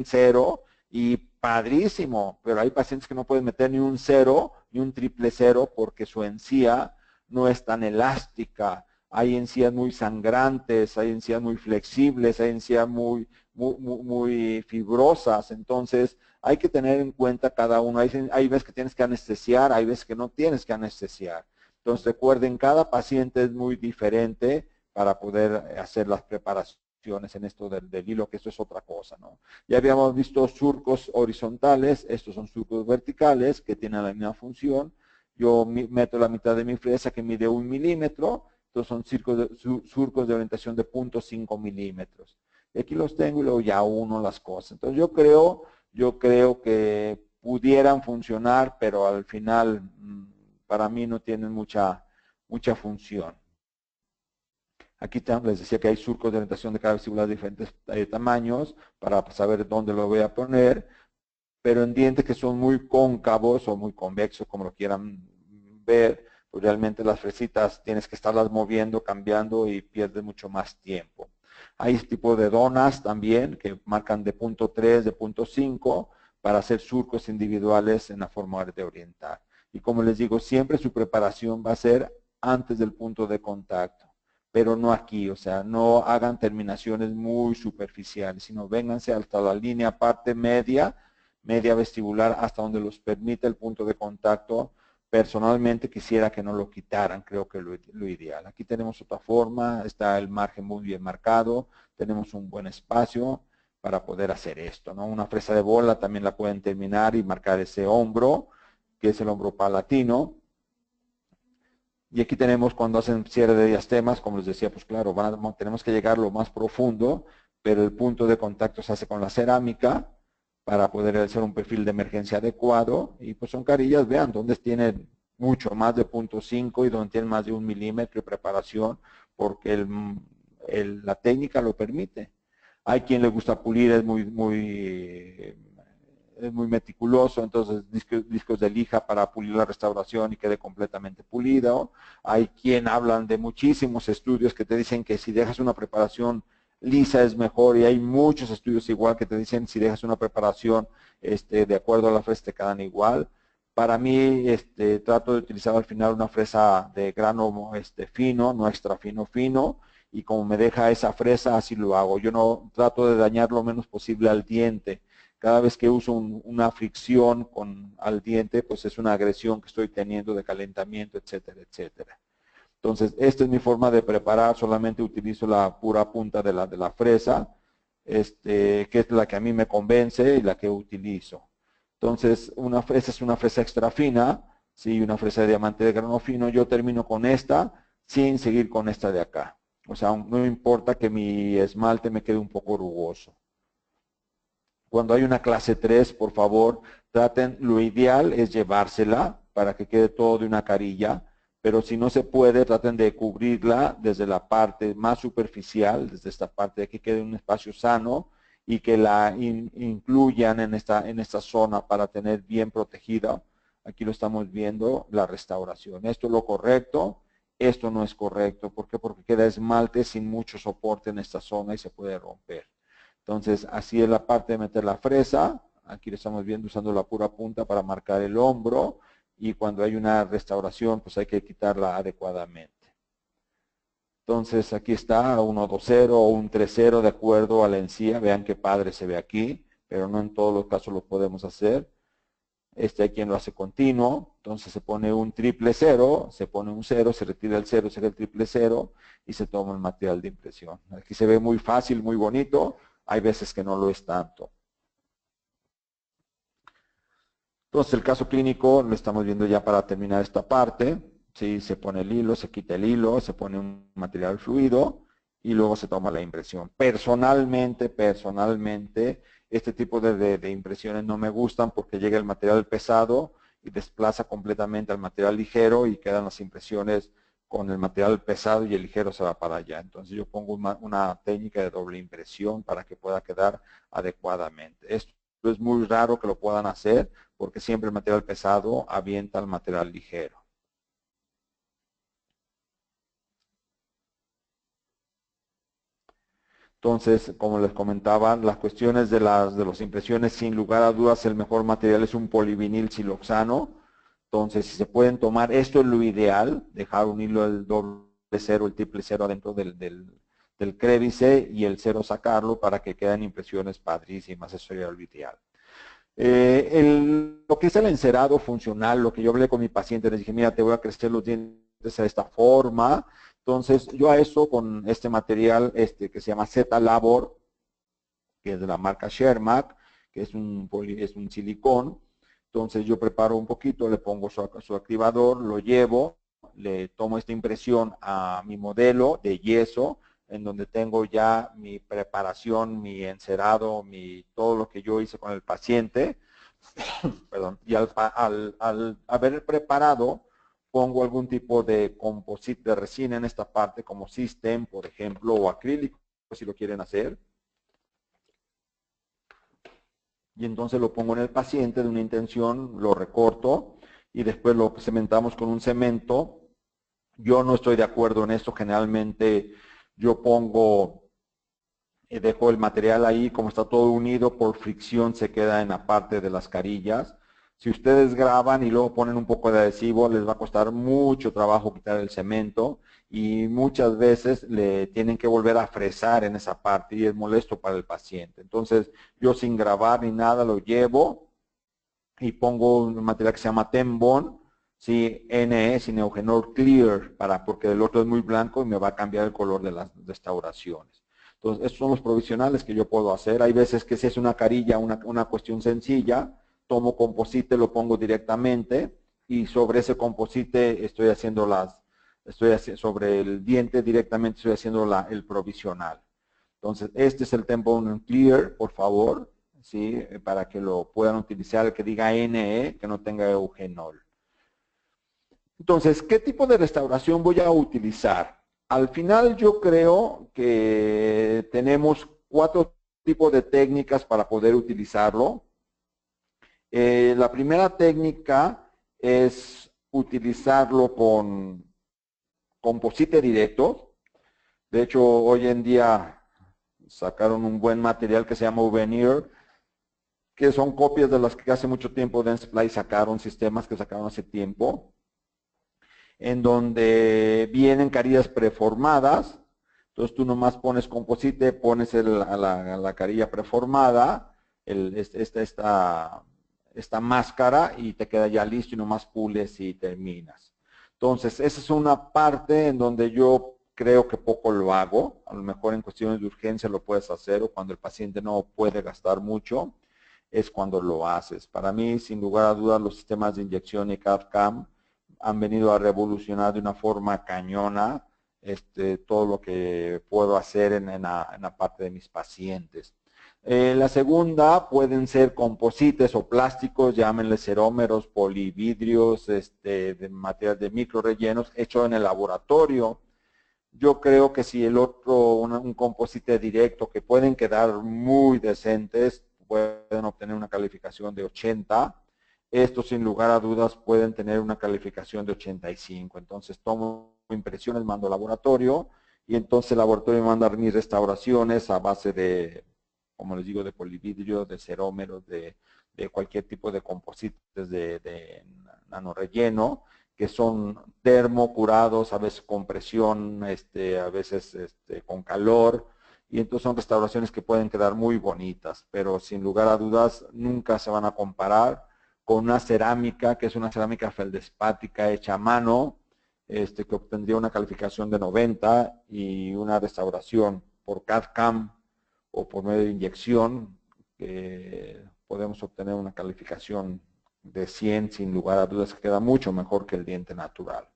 0 y padrísimo, pero hay pacientes que no pueden meter ni un 0 ni un triple 0 porque su encía no es tan elástica. Hay encías muy sangrantes, hay encías muy flexibles, hay encías muy fibrosas, entonces hay que tener en cuenta cada uno. Hay veces que tienes que anestesiar, hay veces que no tienes que anestesiar. Entonces recuerden, cada paciente es muy diferente para poder hacer las preparaciones en esto del hilo, que esto es otra cosa, ¿no? Ya habíamos visto surcos horizontales, estos son surcos verticales que tienen la misma función. Yo meto la mitad de mi fresa que mide 1 milímetro, entonces son surcos de orientación de 0.5 milímetros. Y aquí los tengo y luego ya uno las cosas. Entonces yo creo que pudieran funcionar, pero al final para mí no tienen mucha función. Aquí les decía que hay surcos de orientación de cada vestibular de diferentes tamaños para saber dónde lo voy a poner, pero en dientes que son muy cóncavos o muy convexos, como lo quieran ver, pues realmente las fresitas tienes que estarlas moviendo, cambiando y pierdes mucho más tiempo. Hay este tipo de donas también que marcan de 0.3, de 0.5 para hacer surcos individuales en la forma de orientar. Y como les digo, siempre su preparación va a ser antes del punto de contacto, pero no aquí. O sea, no hagan terminaciones muy superficiales, sino vénganse hasta la línea parte media vestibular, hasta donde los permite el punto de contacto, Personalmente quisiera que no lo quitaran, creo que lo ideal. Aquí tenemos otra forma, está el margen muy bien marcado, tenemos un buen espacio para poder hacer esto, ¿no? Una fresa de bola también la pueden terminar y marcar ese hombro, que es el hombro palatino. Y aquí tenemos cuando hacen cierre de diastemas, como les decía, pues claro, tenemos que llegar lo más profundo, pero el punto de contacto se hace con la cerámica para poder hacer un perfil de emergencia adecuado. Y pues son carillas, vean, donde tienen mucho más de 0.5 y donde tienen más de 1 milímetro de preparación, porque la técnica lo permite. Hay quien le gusta pulir, es muy meticuloso, entonces discos de lija para pulir la restauración y quede completamente pulido. Hay quien hablan de muchísimos estudios que te dicen que si dejas una preparación lisa es mejor, y hay muchos estudios igual que te dicen si dejas una preparación de acuerdo a la fresa te quedan igual. Para mí trato de utilizar al final una fresa de grano fino, no extra fino fino, y como me deja esa fresa así lo hago. Yo no trato de dañar lo menos posible al diente. Cada vez que uso una fricción al diente, pues es una agresión que estoy teniendo de calentamiento, etcétera, etcétera. Entonces, esta es mi forma de preparar, solamente utilizo la pura punta de la fresa, que es la que a mí me convence y la que utilizo. Entonces, esta es una fresa extra fina, ¿sí? Una fresa de diamante de grano fino. Yo termino con esta sin seguir con esta de acá. O sea, no importa que mi esmalte me quede un poco rugoso. Cuando hay una clase 3, por favor, traten, lo ideal es llevársela para que quede todo de una carilla, pero si no se puede, traten de cubrirla desde la parte más superficial, desde esta parte de aquí quede un espacio sano y que la incluyan en esta zona para tener bien protegida. Aquí lo estamos viendo, la restauración. Esto es lo correcto, esto no es correcto. ¿Por qué? Porque queda esmalte sin mucho soporte en esta zona y se puede romper. Entonces, así es la parte de meter la fresa. Aquí lo estamos viendo usando la pura punta para marcar el hombro. Y cuando hay una restauración, pues hay que quitarla adecuadamente. Entonces, aquí está un 1-2-0 o un 3-0 de acuerdo a la encía. Vean qué padre se ve aquí, pero no en todos los casos lo podemos hacer. Hay quien lo hace continuo. Entonces, se pone un 0-0, se pone un 0, se retira el 0, se retira el 0-0 y se toma el material de impresión. Aquí se ve muy fácil, muy bonito. Hay veces que no lo es tanto. Entonces el caso clínico lo estamos viendo ya para terminar esta parte. ¿Sí? Se pone el hilo, se quita el hilo, se pone un material fluido y luego se toma la impresión. Personalmente, este tipo de impresiones no me gustan porque llega el material pesado y desplaza completamente al material ligero y quedan las impresiones con el material pesado y el ligero se va para allá. Entonces yo pongo una técnica de doble impresión para que pueda quedar adecuadamente. Esto es muy raro que lo puedan hacer porque siempre el material pesado avienta al material ligero. Entonces, como les comentaba, las cuestiones de las impresiones, sin lugar a dudas, el mejor material es un polivinil siloxano. Entonces, si se pueden tomar, esto es lo ideal, dejar un hilo del doble cero, el triple cero adentro del crédice y el cero sacarlo para que queden impresiones padrísimas, eso sería lo ideal. Lo que es el encerado funcional, lo que yo hablé con mi paciente, les dije, mira, te voy a crecer los dientes de esta forma. Entonces, yo a eso con este material que se llama Z-Labor, que es de la marca Shermack, que es un silicón. Entonces, yo preparo un poquito, le pongo su activador, lo llevo, le tomo esta impresión a mi modelo de yeso, en donde tengo ya mi preparación, mi encerado, todo lo que yo hice con el paciente. Perdón, y al haber preparado, pongo algún tipo de composite de resina en esta parte, como System, por ejemplo, o acrílico, si lo quieren hacer. Y entonces lo pongo en el paciente de una intención, lo recorto y después lo cementamos con un cemento. Yo no estoy de acuerdo en esto, generalmente yo dejo el material ahí, como está todo unido, por fricción se queda en la parte de las carillas. Si ustedes graban y luego ponen un poco de adhesivo, les va a costar mucho trabajo quitar el cemento y muchas veces le tienen que volver a fresar en esa parte y es molesto para el paciente. Entonces, yo sin grabar ni nada lo llevo y pongo un material que se llama Tembond, sí, NE sin eugenol clear, porque el otro es muy blanco y me va a cambiar el color de las restauraciones. Entonces, estos son los provisionales que yo puedo hacer. Hay veces que si es una carilla, una cuestión sencilla, tomo composite, lo pongo directamente y sobre ese composite sobre el diente directamente estoy haciendo el provisional. Entonces, este es el Tempone Clear, por favor, ¿sí? Para que lo puedan utilizar, el que diga NE, que no tenga eugenol. Entonces, ¿qué tipo de restauración voy a utilizar? Al final yo creo que tenemos 4 tipos de técnicas para poder utilizarlo. La primera técnica es utilizarlo con composite directo. De hecho, hoy en día sacaron un buen material que se llama Uveneer, que son copias de las que hace mucho tiempo Dentsply sacaron, sistemas que sacaron hace tiempo, en donde vienen carillas preformadas. Entonces tú nomás pones composite, pones la carilla preformada, esta máscara y te queda ya listo y nomás pules y terminas. Entonces esa es una parte en donde yo creo que poco lo hago. A lo mejor en cuestiones de urgencia lo puedes hacer o cuando el paciente no puede gastar mucho es cuando lo haces. Para mí, sin lugar a dudas, los sistemas de inyección y CAD-CAM han venido a revolucionar de una forma cañona todo lo que puedo hacer en la parte de mis pacientes. La segunda pueden ser composites o plásticos, llámenle cerómeros, polividrios, de material de micro rellenos, hecho en el laboratorio. Yo creo que si el otro, un composite directo, que pueden quedar muy decentes, pueden obtener una calificación de 80, estos sin lugar a dudas pueden tener una calificación de 85. Entonces tomo impresiones, mando al laboratorio y entonces el laboratorio me manda mis restauraciones a base de, como les digo, de polividrio, de cerómeros, de cualquier tipo de composites de nanorelleno, que son termocurados, a veces con presión, a veces con calor, y entonces son restauraciones que pueden quedar muy bonitas, pero sin lugar a dudas nunca se van a comparar con una cerámica, que es una cerámica feldespática hecha a mano, que obtendría una calificación de 90 y una restauración por CAD-CAM o por medio de inyección, que podemos obtener una calificación de 100 sin lugar a dudas, que queda mucho mejor que el diente natural.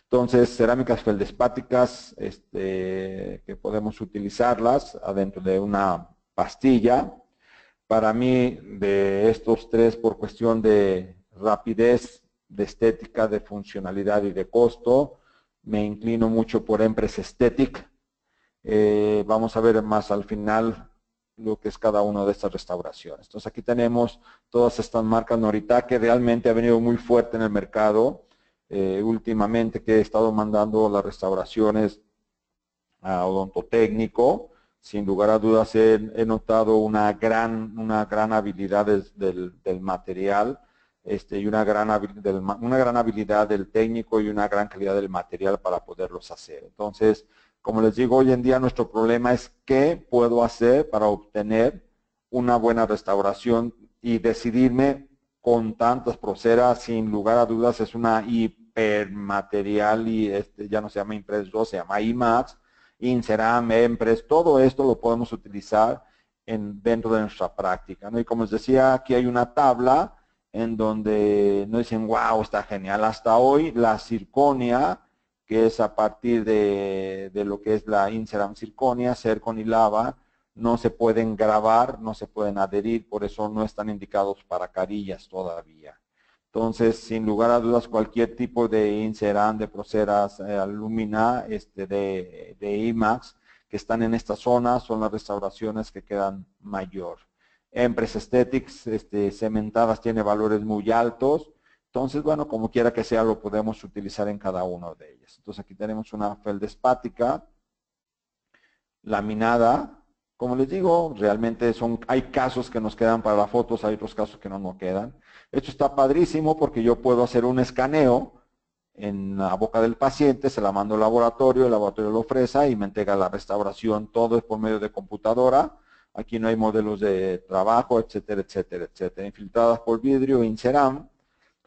Entonces, cerámicas feldespáticas, que podemos utilizarlas adentro de una pastilla. Para mí, de estos 3, por cuestión de rapidez, de estética, de funcionalidad y de costo, me inclino mucho por Empress Aesthetic. Vamos a ver más al final lo que es cada una de estas restauraciones. Entonces aquí tenemos todas estas marcas Norita, que realmente ha venido muy fuerte en el mercado. Últimamente que he estado mandando las restauraciones a odontotécnico, sin lugar a dudas he notado una gran habilidad del material, y una gran habilidad del técnico y una gran calidad del material para poderlos hacer. Entonces, como les digo, hoy en día nuestro problema es qué puedo hacer para obtener una buena restauración y decidirme con tantas proceras. Sin lugar a dudas es una hipermaterial y ya no se llama Impress 2, se llama IMAX, Inceram, Empress, todo esto lo podemos utilizar dentro de nuestra práctica, ¿no? Y como les decía, aquí hay una tabla en donde nos dicen, wow, está genial. Hasta hoy la circonia, que es a partir de lo que es la Inceram circonia, Zircon y lava, no se pueden grabar, no se pueden adherir, por eso no están indicados para carillas todavía. Entonces, sin lugar a dudas, cualquier tipo de Inceram, de Proceras, Alumina, de IMAX, que están en esta zona, son las restauraciones que quedan mayor. Empress Aesthetics, cementadas, tiene valores muy altos. Entonces, bueno, como quiera que sea, lo podemos utilizar en cada una de ellas. Entonces, aquí tenemos una feldespática laminada. Como les digo, realmente hay casos que nos quedan para las fotos, hay otros casos que no nos quedan. Esto está padrísimo porque yo puedo hacer un escaneo en la boca del paciente, se la mando al laboratorio, el laboratorio lo ofrece y me entrega la restauración. Todo es por medio de computadora. Aquí no hay modelos de trabajo, etcétera, etcétera, etcétera. Infiltradas por vidrio, Inceram.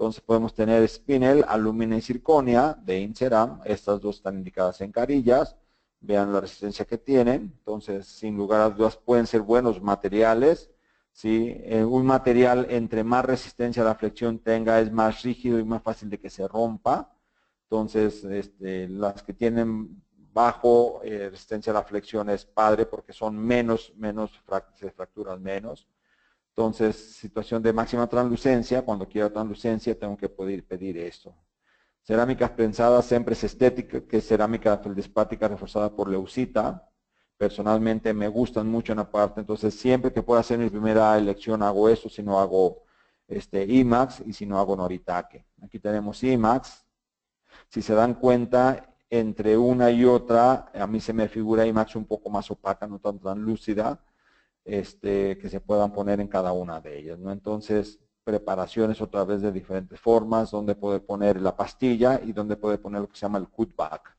Entonces podemos tener spinel, alúmina y zirconia de Inceram. Estas dos están indicadas en carillas. Vean la resistencia que tienen. Entonces, sin lugar a dudas, pueden ser buenos materiales. ¿Sí? Un material entre más resistencia a la flexión tenga es más rígido y más fácil de que se rompa. Entonces, las que tienen bajo resistencia a la flexión es padre porque son se fracturan menos. Entonces, situación de máxima translucencia, cuando quiero translucencia tengo que poder pedir esto. Cerámicas prensadas siempre es estética, que es cerámica feldespática reforzada por leucita. Personalmente me gustan mucho en la parte, entonces siempre que pueda hacer mi primera elección hago eso, si no hago IMAX y si no hago Noritake. Aquí tenemos IMAX. Si se dan cuenta, entre una y otra, a mí se me figura IMAX un poco más opaca, no tan lúcida, que se puedan poner en cada una de ellas, ¿no? Entonces, preparaciones otra vez de diferentes formas, donde poder poner la pastilla y donde poder poner lo que se llama el cutback.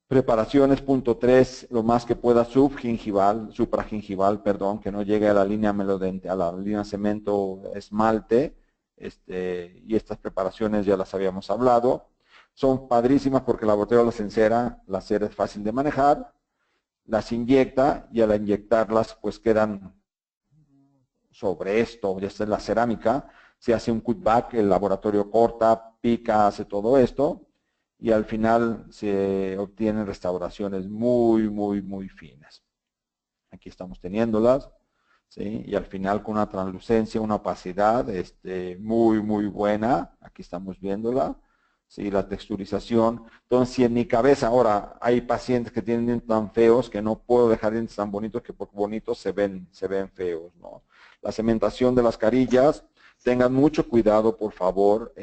Preparaciones, punto 3, lo más que pueda supragingival, perdón, que no llegue a la línea melodente, a la línea cemento esmalte, y estas preparaciones ya las habíamos hablado. Son padrísimas porque el laboratorio la cera es fácil de manejar, las inyecta y al inyectarlas pues quedan sobre esto, ya está en la cerámica, se hace un cutback, el laboratorio corta, pica, hace todo esto y al final se obtienen restauraciones muy finas. Aquí estamos teniéndolas, ¿sí? Y al final con una translucencia, una opacidad muy buena, aquí estamos viéndola. ¿Sí? La texturización. Entonces, si en mi cabeza ahora hay pacientes que tienen dientes tan feos que no puedo dejar dientes tan bonitos que por bonitos se ven feos, ¿no? La cementación de las carillas, tengan mucho cuidado, por favor,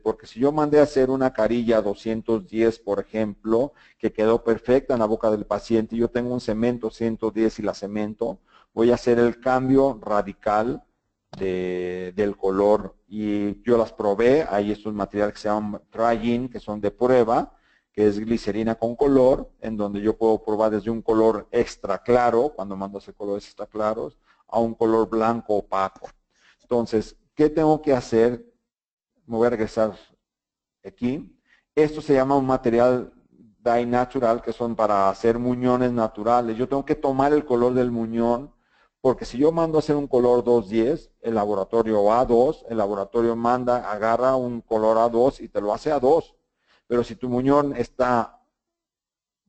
porque si yo mandé a hacer una carilla 210, por ejemplo, que quedó perfecta en la boca del paciente, y yo tengo un cemento 110 y la cemento, voy a hacer el cambio radical del color y yo las probé. Hay estos materiales que se llaman Try-In, que son de prueba, que es glicerina con color, en donde yo puedo probar desde un color extra claro, cuando mando a hacer colores extra claros, a un color blanco opaco. Entonces, ¿qué tengo que hacer? Me voy a regresar aquí. Esto se llama un material dye natural, que son para hacer muñones naturales. Yo tengo que tomar el color del muñón, porque si yo mando a hacer un color 210, el laboratorio A2, el laboratorio agarra un color A2 y te lo hace A2. Pero si tu muñón está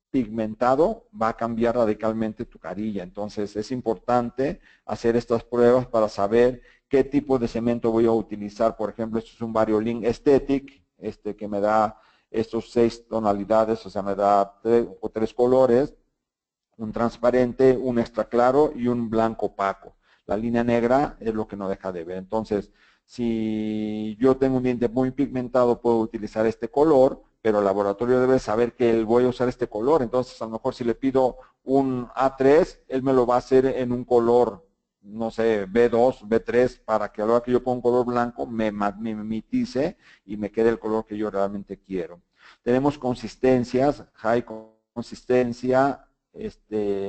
pigmentado, va a cambiar radicalmente tu carilla. Entonces es importante hacer estas pruebas para saber qué tipo de cemento voy a utilizar. Por ejemplo, esto es un Variolin Aesthetic, que me da estos 6 tonalidades, o sea, me da 3 colores, un transparente, un extra claro y un blanco opaco. La línea negra es lo que no deja de ver. Entonces, si yo tengo un diente muy pigmentado, puedo utilizar este color, pero el laboratorio debe saber que voy a usar este color. Entonces, a lo mejor si le pido un A3, él me lo va a hacer en un color, no sé, B2, B3, para que a la hora que yo ponga un color blanco me mimetice y me quede el color que yo realmente quiero. Tenemos consistencias, high consistencia,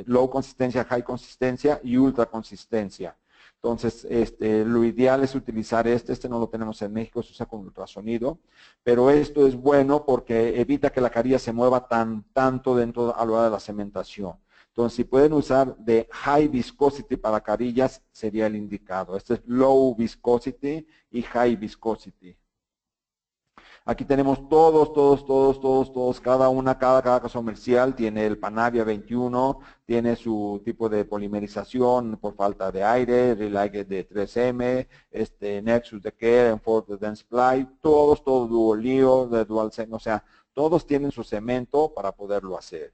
low consistencia, high consistencia y ultra consistencia. Entonces, lo ideal es utilizar este no lo tenemos en México, se usa con ultrasonido, pero esto es bueno porque evita que la carilla se mueva tanto dentro a la hora de la cementación. Entonces, si pueden usar de high viscosity para carillas, sería el indicado. Este es low viscosity y high viscosity. Aquí tenemos todos, cada caso comercial tiene el Panavia 21, tiene su tipo de polimerización por falta de aire, Relight de 3M, Nexus de Care, Enforce de Denseply, todos Duolio de DualSense, o sea, todos tienen su cemento para poderlo hacer.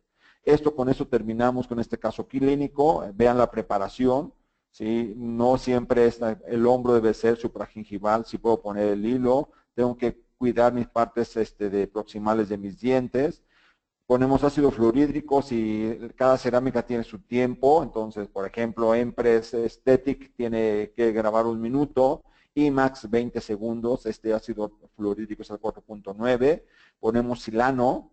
Con eso terminamos con este caso clínico. Vean la preparación, ¿sí? No siempre el hombro debe ser supragingival, si puedo poner el hilo, tengo que cuidar mis partes proximales de mis dientes. Ponemos ácido fluorhídrico si cada cerámica tiene su tiempo. Entonces, por ejemplo, Empress Aesthetic tiene que grabar 1 minuto, IMAX 20 segundos, este ácido fluorhídrico es el 4.9. Ponemos silano,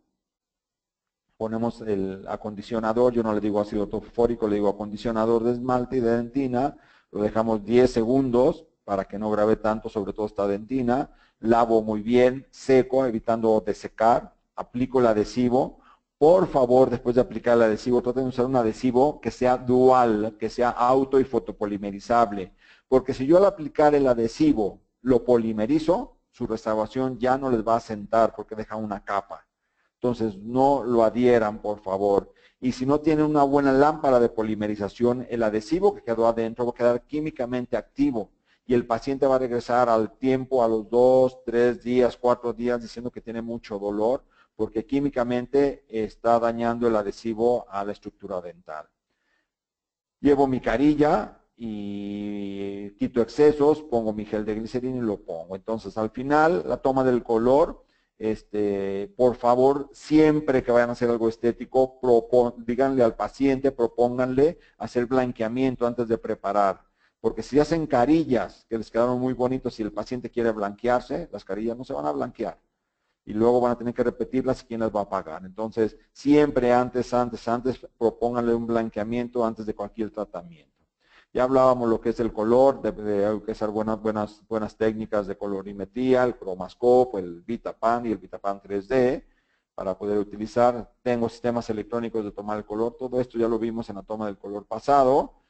ponemos el acondicionador, yo no le digo ácido fosfórico, le digo acondicionador de esmalte y de dentina, lo dejamos 10 segundos. para que no grave tanto, sobre todo esta dentina. Lavo muy bien, seco, evitando desecar, aplico el adhesivo. Por favor, después de aplicar el adhesivo, traten de usar un adhesivo que sea dual, que sea auto y fotopolimerizable, porque si yo al aplicar el adhesivo lo polimerizo, su restauración ya no les va a sentar porque deja una capa. Entonces, no lo adhieran, por favor. Y si no tienen una buena lámpara de polimerización, el adhesivo que quedó adentro va a quedar químicamente activo y el paciente va a regresar al tiempo, a los 2, 3 días, 4 días, diciendo que tiene mucho dolor, porque químicamente está dañando el adhesivo a la estructura dental. Llevo mi carilla y quito excesos, pongo mi gel de glicerina y lo pongo. Entonces, al final, la toma del color, por favor, siempre que vayan a hacer algo estético, díganle al paciente, propónganle hacer blanqueamiento antes de preparar. Porque si hacen carillas que les quedaron muy bonitos y el paciente quiere blanquearse, las carillas no se van a blanquear. Y luego van a tener que repetirlas y quién las va a pagar. Entonces, siempre antes, propónganle un blanqueamiento antes de cualquier tratamiento. Ya hablábamos lo que es el color, hay que usar buenas técnicas de colorimetría, el ChromaScope, el VitaPan y el VitaPan 3D para poder utilizar. Tengo sistemas electrónicos de tomar el color, todo esto ya lo vimos en la toma del color pasado.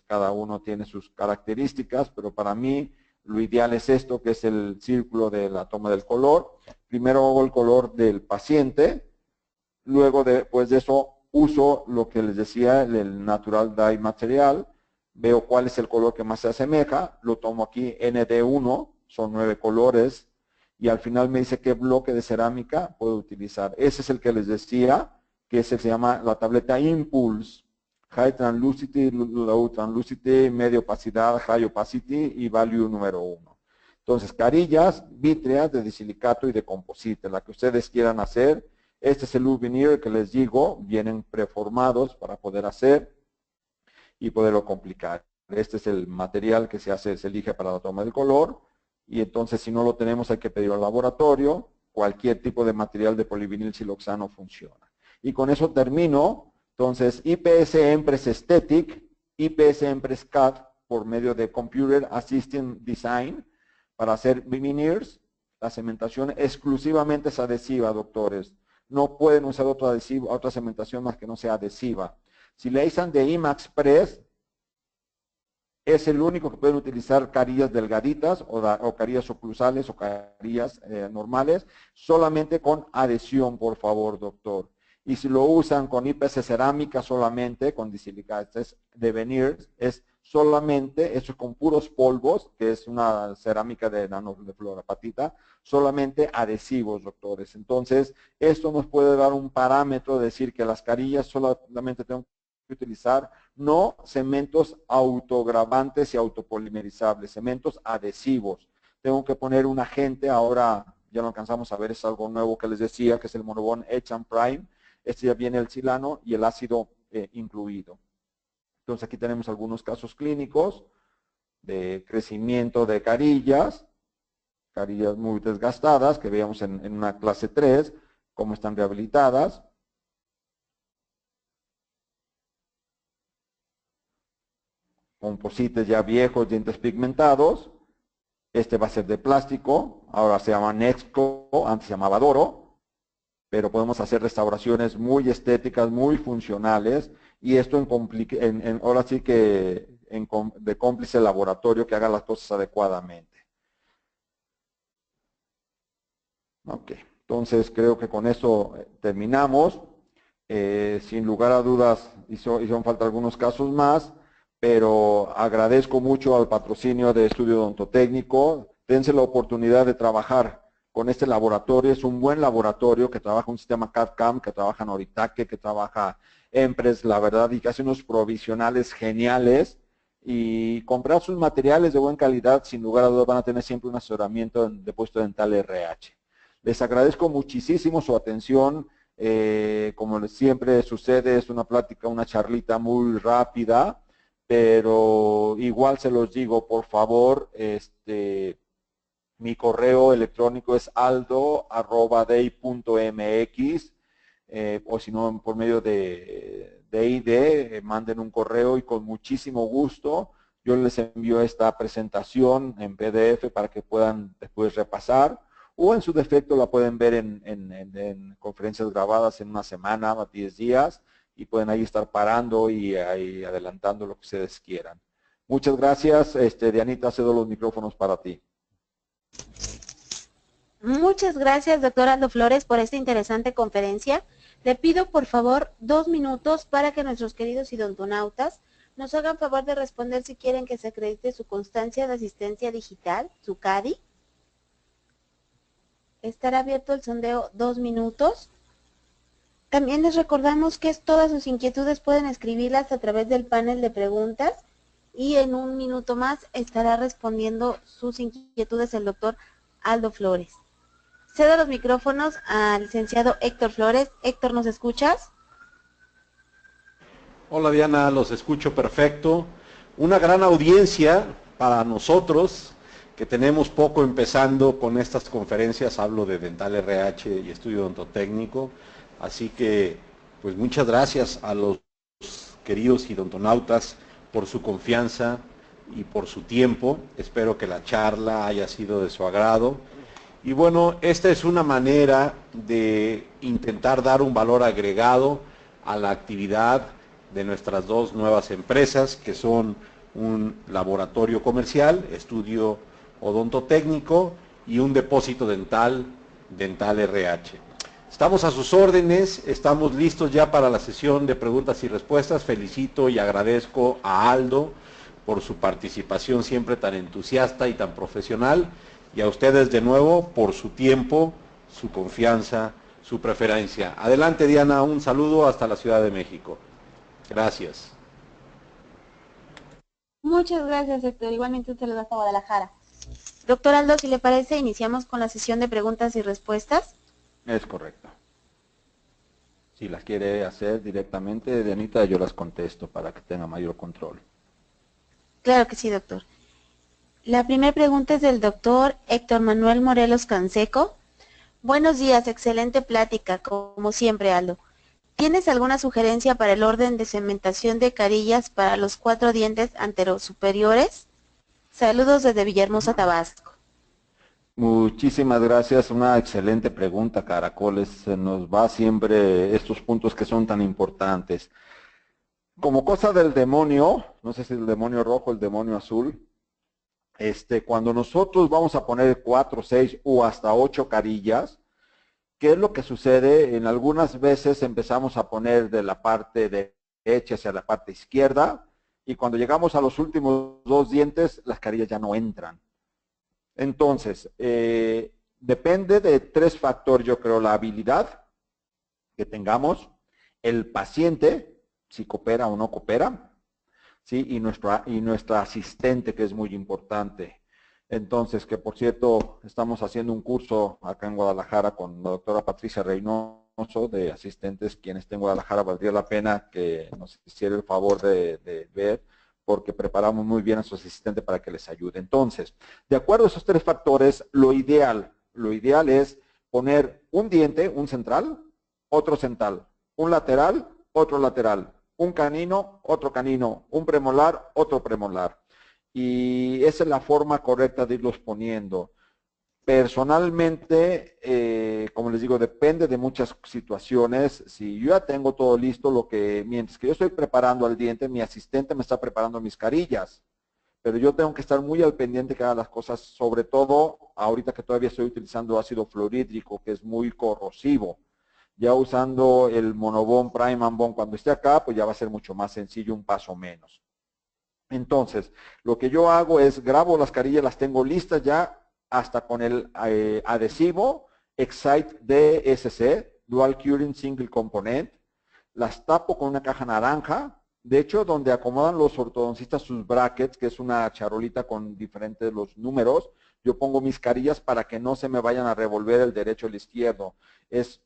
Cada uno tiene sus características, pero para mí lo ideal es esto, que es el círculo de la toma del color. Primero hago el color del paciente, luego después de eso uso lo que les decía, el Natural Dye Material, veo cuál es el color que más se asemeja, lo tomo aquí ND1, son 9 colores, y al final me dice qué bloque de cerámica puedo utilizar. Ese es el que les decía, que se llama la tableta Impulse. High Translucity, Low Translucity, Media Opacidad, High Opacity y Value número 1. Entonces, carillas vítreas de disilicato y de composite, la que ustedes quieran hacer. Este es el veneer que les digo, vienen preformados para poder hacer y poderlo complicar. Este es el material que se elige para la toma del color. Y entonces, si no lo tenemos, hay que pedir al laboratorio. Cualquier tipo de material de polivinil siloxano funciona. Y con eso termino. Entonces, IPS Empress Aesthetic, IPS Empress CAD por medio de Computer Assisted Design para hacer veneers. La cementación exclusivamente es adhesiva, doctores. No pueden usar otro adhesivo, otra cementación más que no sea adhesiva. Si le dicen de IMAX Press, es el único que pueden utilizar carillas delgaditas o carillas oclusales o carillas normales, solamente con adhesión, por favor, doctor. Y si lo usan con IPS cerámica solamente, con disilicatos de veneers, es solamente hecho con puros polvos, que es una cerámica de nanofluorapatita, solamente adhesivos, doctores. Entonces, esto nos puede dar un parámetro de decir que las carillas solamente tengo que utilizar no cementos autogravantes y autopolimerizables, cementos adhesivos. Tengo que poner un agente, ahora ya lo alcanzamos a ver, es algo nuevo que les decía, que es el Monobond Etch and Prime. Este ya viene el silano y el ácido incluido. Entonces aquí tenemos algunos casos clínicos de crecimiento de carillas muy desgastadas, que veíamos en una clase 3, cómo están rehabilitadas. Composites ya viejos, dientes pigmentados. Este va a ser de plástico, ahora se llama Nexco, antes se llamaba Doro, pero podemos hacer restauraciones muy estéticas, muy funcionales, y esto ahora sí que de cómplice laboratorio que haga las cosas adecuadamente. Ok, entonces creo que con eso terminamos. Sin lugar a dudas, hicieron falta algunos casos más, pero agradezco mucho al patrocinio de Estudio Odontotécnico. Dense la oportunidad de trabajar con este laboratorio. Es un buen laboratorio que trabaja un sistema CAD-CAM, que trabaja Noritake, que trabaja Empress, la verdad, y que hace unos provisionales geniales. Y comprar sus materiales de buena calidad, sin lugar a dudas, van a tener siempre un asesoramiento de puesto dental RH. Les agradezco muchísimo su atención. Como siempre sucede, es una plática, una charlita muy rápida, pero igual se los digo, por favor, mi correo electrónico es aldo@dey.mx, o si no, por medio de ID, manden un correo y con muchísimo gusto Yo les envío esta presentación en PDF para que puedan después repasar, o en su defecto la pueden ver en conferencias grabadas en una semana o 10 días, y pueden ahí estar parando y ahí adelantando lo que ustedes quieran. Muchas gracias. Dianita, cedo los micrófonos para ti. Muchas gracias, doctor Aldo Flores, por esta interesante conferencia. Le pido, por favor, 2 minutos para que nuestros queridos idontonautas nos hagan favor de responder si quieren que se acredite su constancia de asistencia digital, su CADI. Estará abierto el sondeo 2 minutos. También les recordamos que todas sus inquietudes pueden escribirlas a través del panel de preguntas y en un minuto más estará respondiendo sus inquietudes el doctor Aldo Flores. Cedo los micrófonos al licenciado Héctor Flores. Héctor, ¿nos escuchas? Hola Diana, los escucho perfecto. Una gran audiencia para nosotros que tenemos poco empezando con estas conferencias. Hablo de Dental RH y Estudio Odontotécnico. Así que, pues muchas gracias a los queridos idontonautas por su confianza y por su tiempo. Espero que la charla haya sido de su agrado. Y bueno, esta es una manera de intentar dar un valor agregado a la actividad de nuestras dos nuevas empresas, que son un laboratorio comercial, Estudio Odontotécnico, y un depósito dental, Dental RH. Estamos a sus órdenes, estamos listos ya para la sesión de preguntas y respuestas. Felicito y agradezco a Aldo por su participación siempre tan entusiasta y tan profesional, y a ustedes de nuevo por su tiempo, su confianza, su preferencia. Adelante Diana, un saludo hasta la Ciudad de México. Gracias. Muchas gracias, Héctor. Igualmente un saludo hasta Guadalajara. Doctor Aldo, si le parece, iniciamos con la sesión de preguntas y respuestas. Es correcto. Si las quiere hacer directamente, Dianita, yo las contesto para que tenga mayor control. Claro que sí, doctor. La primera pregunta es del doctor Héctor Manuel Morelos Canseco. Buenos días, excelente plática, como siempre, Aldo. ¿Tienes alguna sugerencia para el orden de cementación de carillas para los 4 dientes anterosuperiores? Saludos desde Villahermosa, Tabasco. Muchísimas gracias, una excelente pregunta, Caracoles. Se nos va siempre estos puntos que son tan importantes. Como cosa del demonio, no sé si el demonio rojo o el demonio azul, cuando nosotros vamos a poner 4, 6 o hasta 8 carillas, ¿qué es lo que sucede? En algunas veces empezamos a poner de la parte derecha hacia la parte izquierda, y cuando llegamos a los últimos 2 dientes, las carillas ya no entran. Entonces, depende de 3 factores, yo creo: la habilidad que tengamos, el paciente, si coopera o no coopera, ¿sí? y nuestra asistente, que es muy importante. Entonces, que por cierto, estamos haciendo un curso acá en Guadalajara con la doctora Patricia Reynoso de asistentes. Quien esté en Guadalajara, valdría la pena que nos hiciera el favor de ver, porque preparamos muy bien a su asistente para que les ayude. Entonces, de acuerdo a esos 3 factores, lo ideal es poner un diente, un central, otro central, un lateral, otro lateral, un canino, otro canino, un premolar, otro premolar. Y esa es la forma correcta de irlos poniendo. Personalmente, como les digo, depende de muchas situaciones. Si yo ya tengo todo listo, mientras que yo estoy preparando al diente, mi asistente me está preparando mis carillas. Pero yo tengo que estar muy al pendiente que haga las cosas, sobre todo ahorita que todavía estoy utilizando ácido fluorhídrico, que es muy corrosivo. Ya usando el Monobond Prime and Bond cuando esté acá, pues ya va a ser mucho más sencillo, un paso menos. Entonces, lo que yo hago es grabo las carillas, las tengo listas ya, hasta con el adhesivo Excite DSC, Dual Curing Single Component. Las tapo con una caja naranja. De hecho, donde acomodan los ortodoncistas sus brackets, que es una charolita con diferentes los números, yo pongo mis carillas para que no se me vayan a revolver el derecho o el izquierdo. Es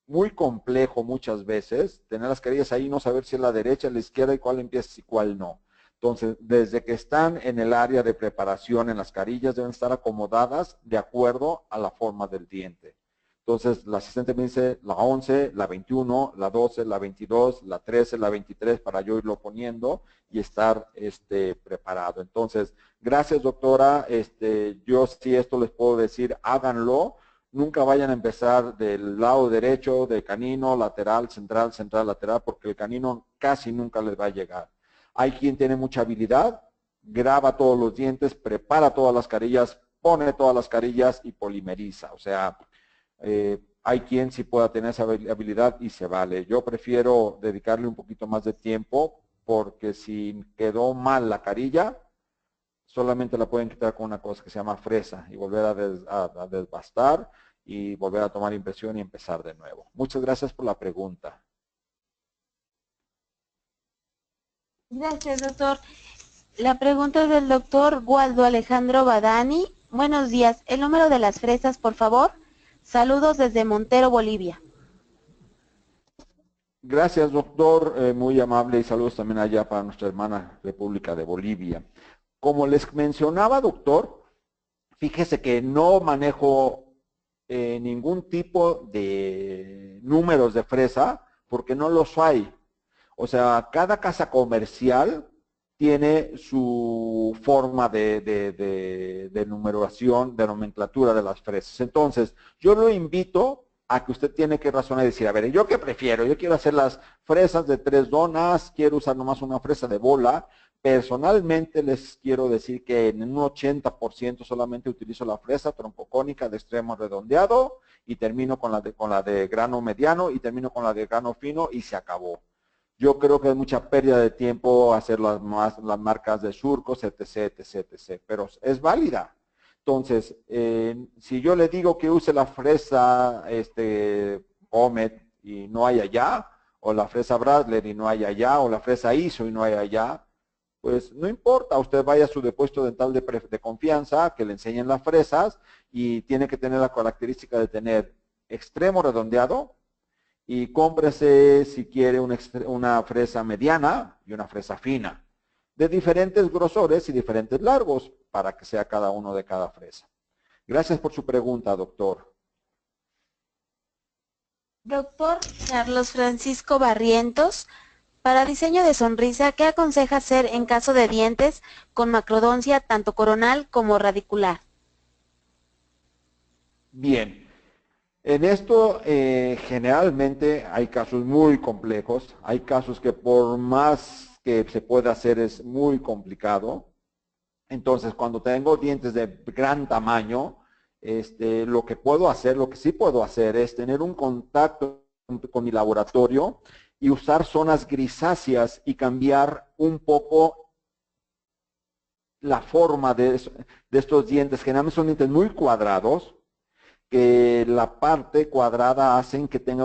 muy complejo muchas veces tener las carillas ahí, no saber si es la derecha, la izquierda y cuál empieza y cuál no. Entonces, desde que están en el área de preparación en las carillas, deben estar acomodadas de acuerdo a la forma del diente. Entonces, la asistente me dice la 11, la 21, la 12, la 22, la 13, la 23 para yo irlo poniendo y estar preparado. Entonces, gracias doctora. Yo sí esto les puedo decir, háganlo. Nunca vayan a empezar del lado derecho, del canino, lateral, central, central, lateral, porque el canino casi nunca les va a llegar. Hay quien tiene mucha habilidad, graba todos los dientes, prepara todas las carillas, pone todas las carillas y polimeriza. O sea, hay quien sí pueda tener esa habilidad y se vale. Yo prefiero dedicarle un poquito más de tiempo porque si quedó mal la carilla, solamente la pueden quitar con una cosa que se llama fresa y volver a desbastar y volver a tomar impresión y empezar de nuevo. Muchas gracias por la pregunta. Gracias, doctor. La pregunta es del doctor Waldo Alejandro Badani. Buenos días. El número de las fresas, por favor. Saludos desde Montero, Bolivia. Gracias, doctor. Muy amable y saludos también allá para nuestra hermana República de Bolivia. Como les mencionaba, doctor, fíjese que no manejo ningún tipo de números de fresa porque no los hay. O sea, cada casa comercial tiene su forma de numeración, de nomenclatura de las fresas. Entonces, yo lo invito a que usted tiene que razonar y decir, a ver, ¿yo qué prefiero? Yo quiero hacer las fresas de 3 donas, quiero usar nomás una fresa de bola. Personalmente les quiero decir que en un 80% solamente utilizo la fresa trompocónica de extremo redondeado y termino con la de grano mediano y termino con la de grano fino y se acabó. Yo creo que es mucha pérdida de tiempo hacer las marcas de surcos, etc, etc, etc, pero es válida. Entonces, si yo le digo que use la fresa Comet y no hay allá, o la fresa Bradler y no hay allá, o la fresa ISO y no hay allá, pues no importa, usted vaya a su depósito dental de confianza, que le enseñen las fresas y tiene que tener la característica de tener extremo redondeado y cómprese si quiere una fresa mediana y una fresa fina, de diferentes grosores y diferentes largos para que sea cada uno de cada fresa. Gracias por su pregunta, doctor. Doctor Carlos Francisco Barrientos, para diseño de sonrisa, ¿qué aconseja hacer en caso de dientes con macrodoncia tanto coronal como radicular? Bien, en esto generalmente hay casos muy complejos, hay casos que por más que se pueda hacer es muy complicado. Entonces, cuando tengo dientes de gran tamaño, lo que puedo hacer, lo que sí puedo hacer es tener un contacto con mi laboratorio y usar zonas grisáceas y cambiar un poco la forma de estos dientes. Generalmente son dientes muy cuadrados, que la parte cuadrada hacen que tenga un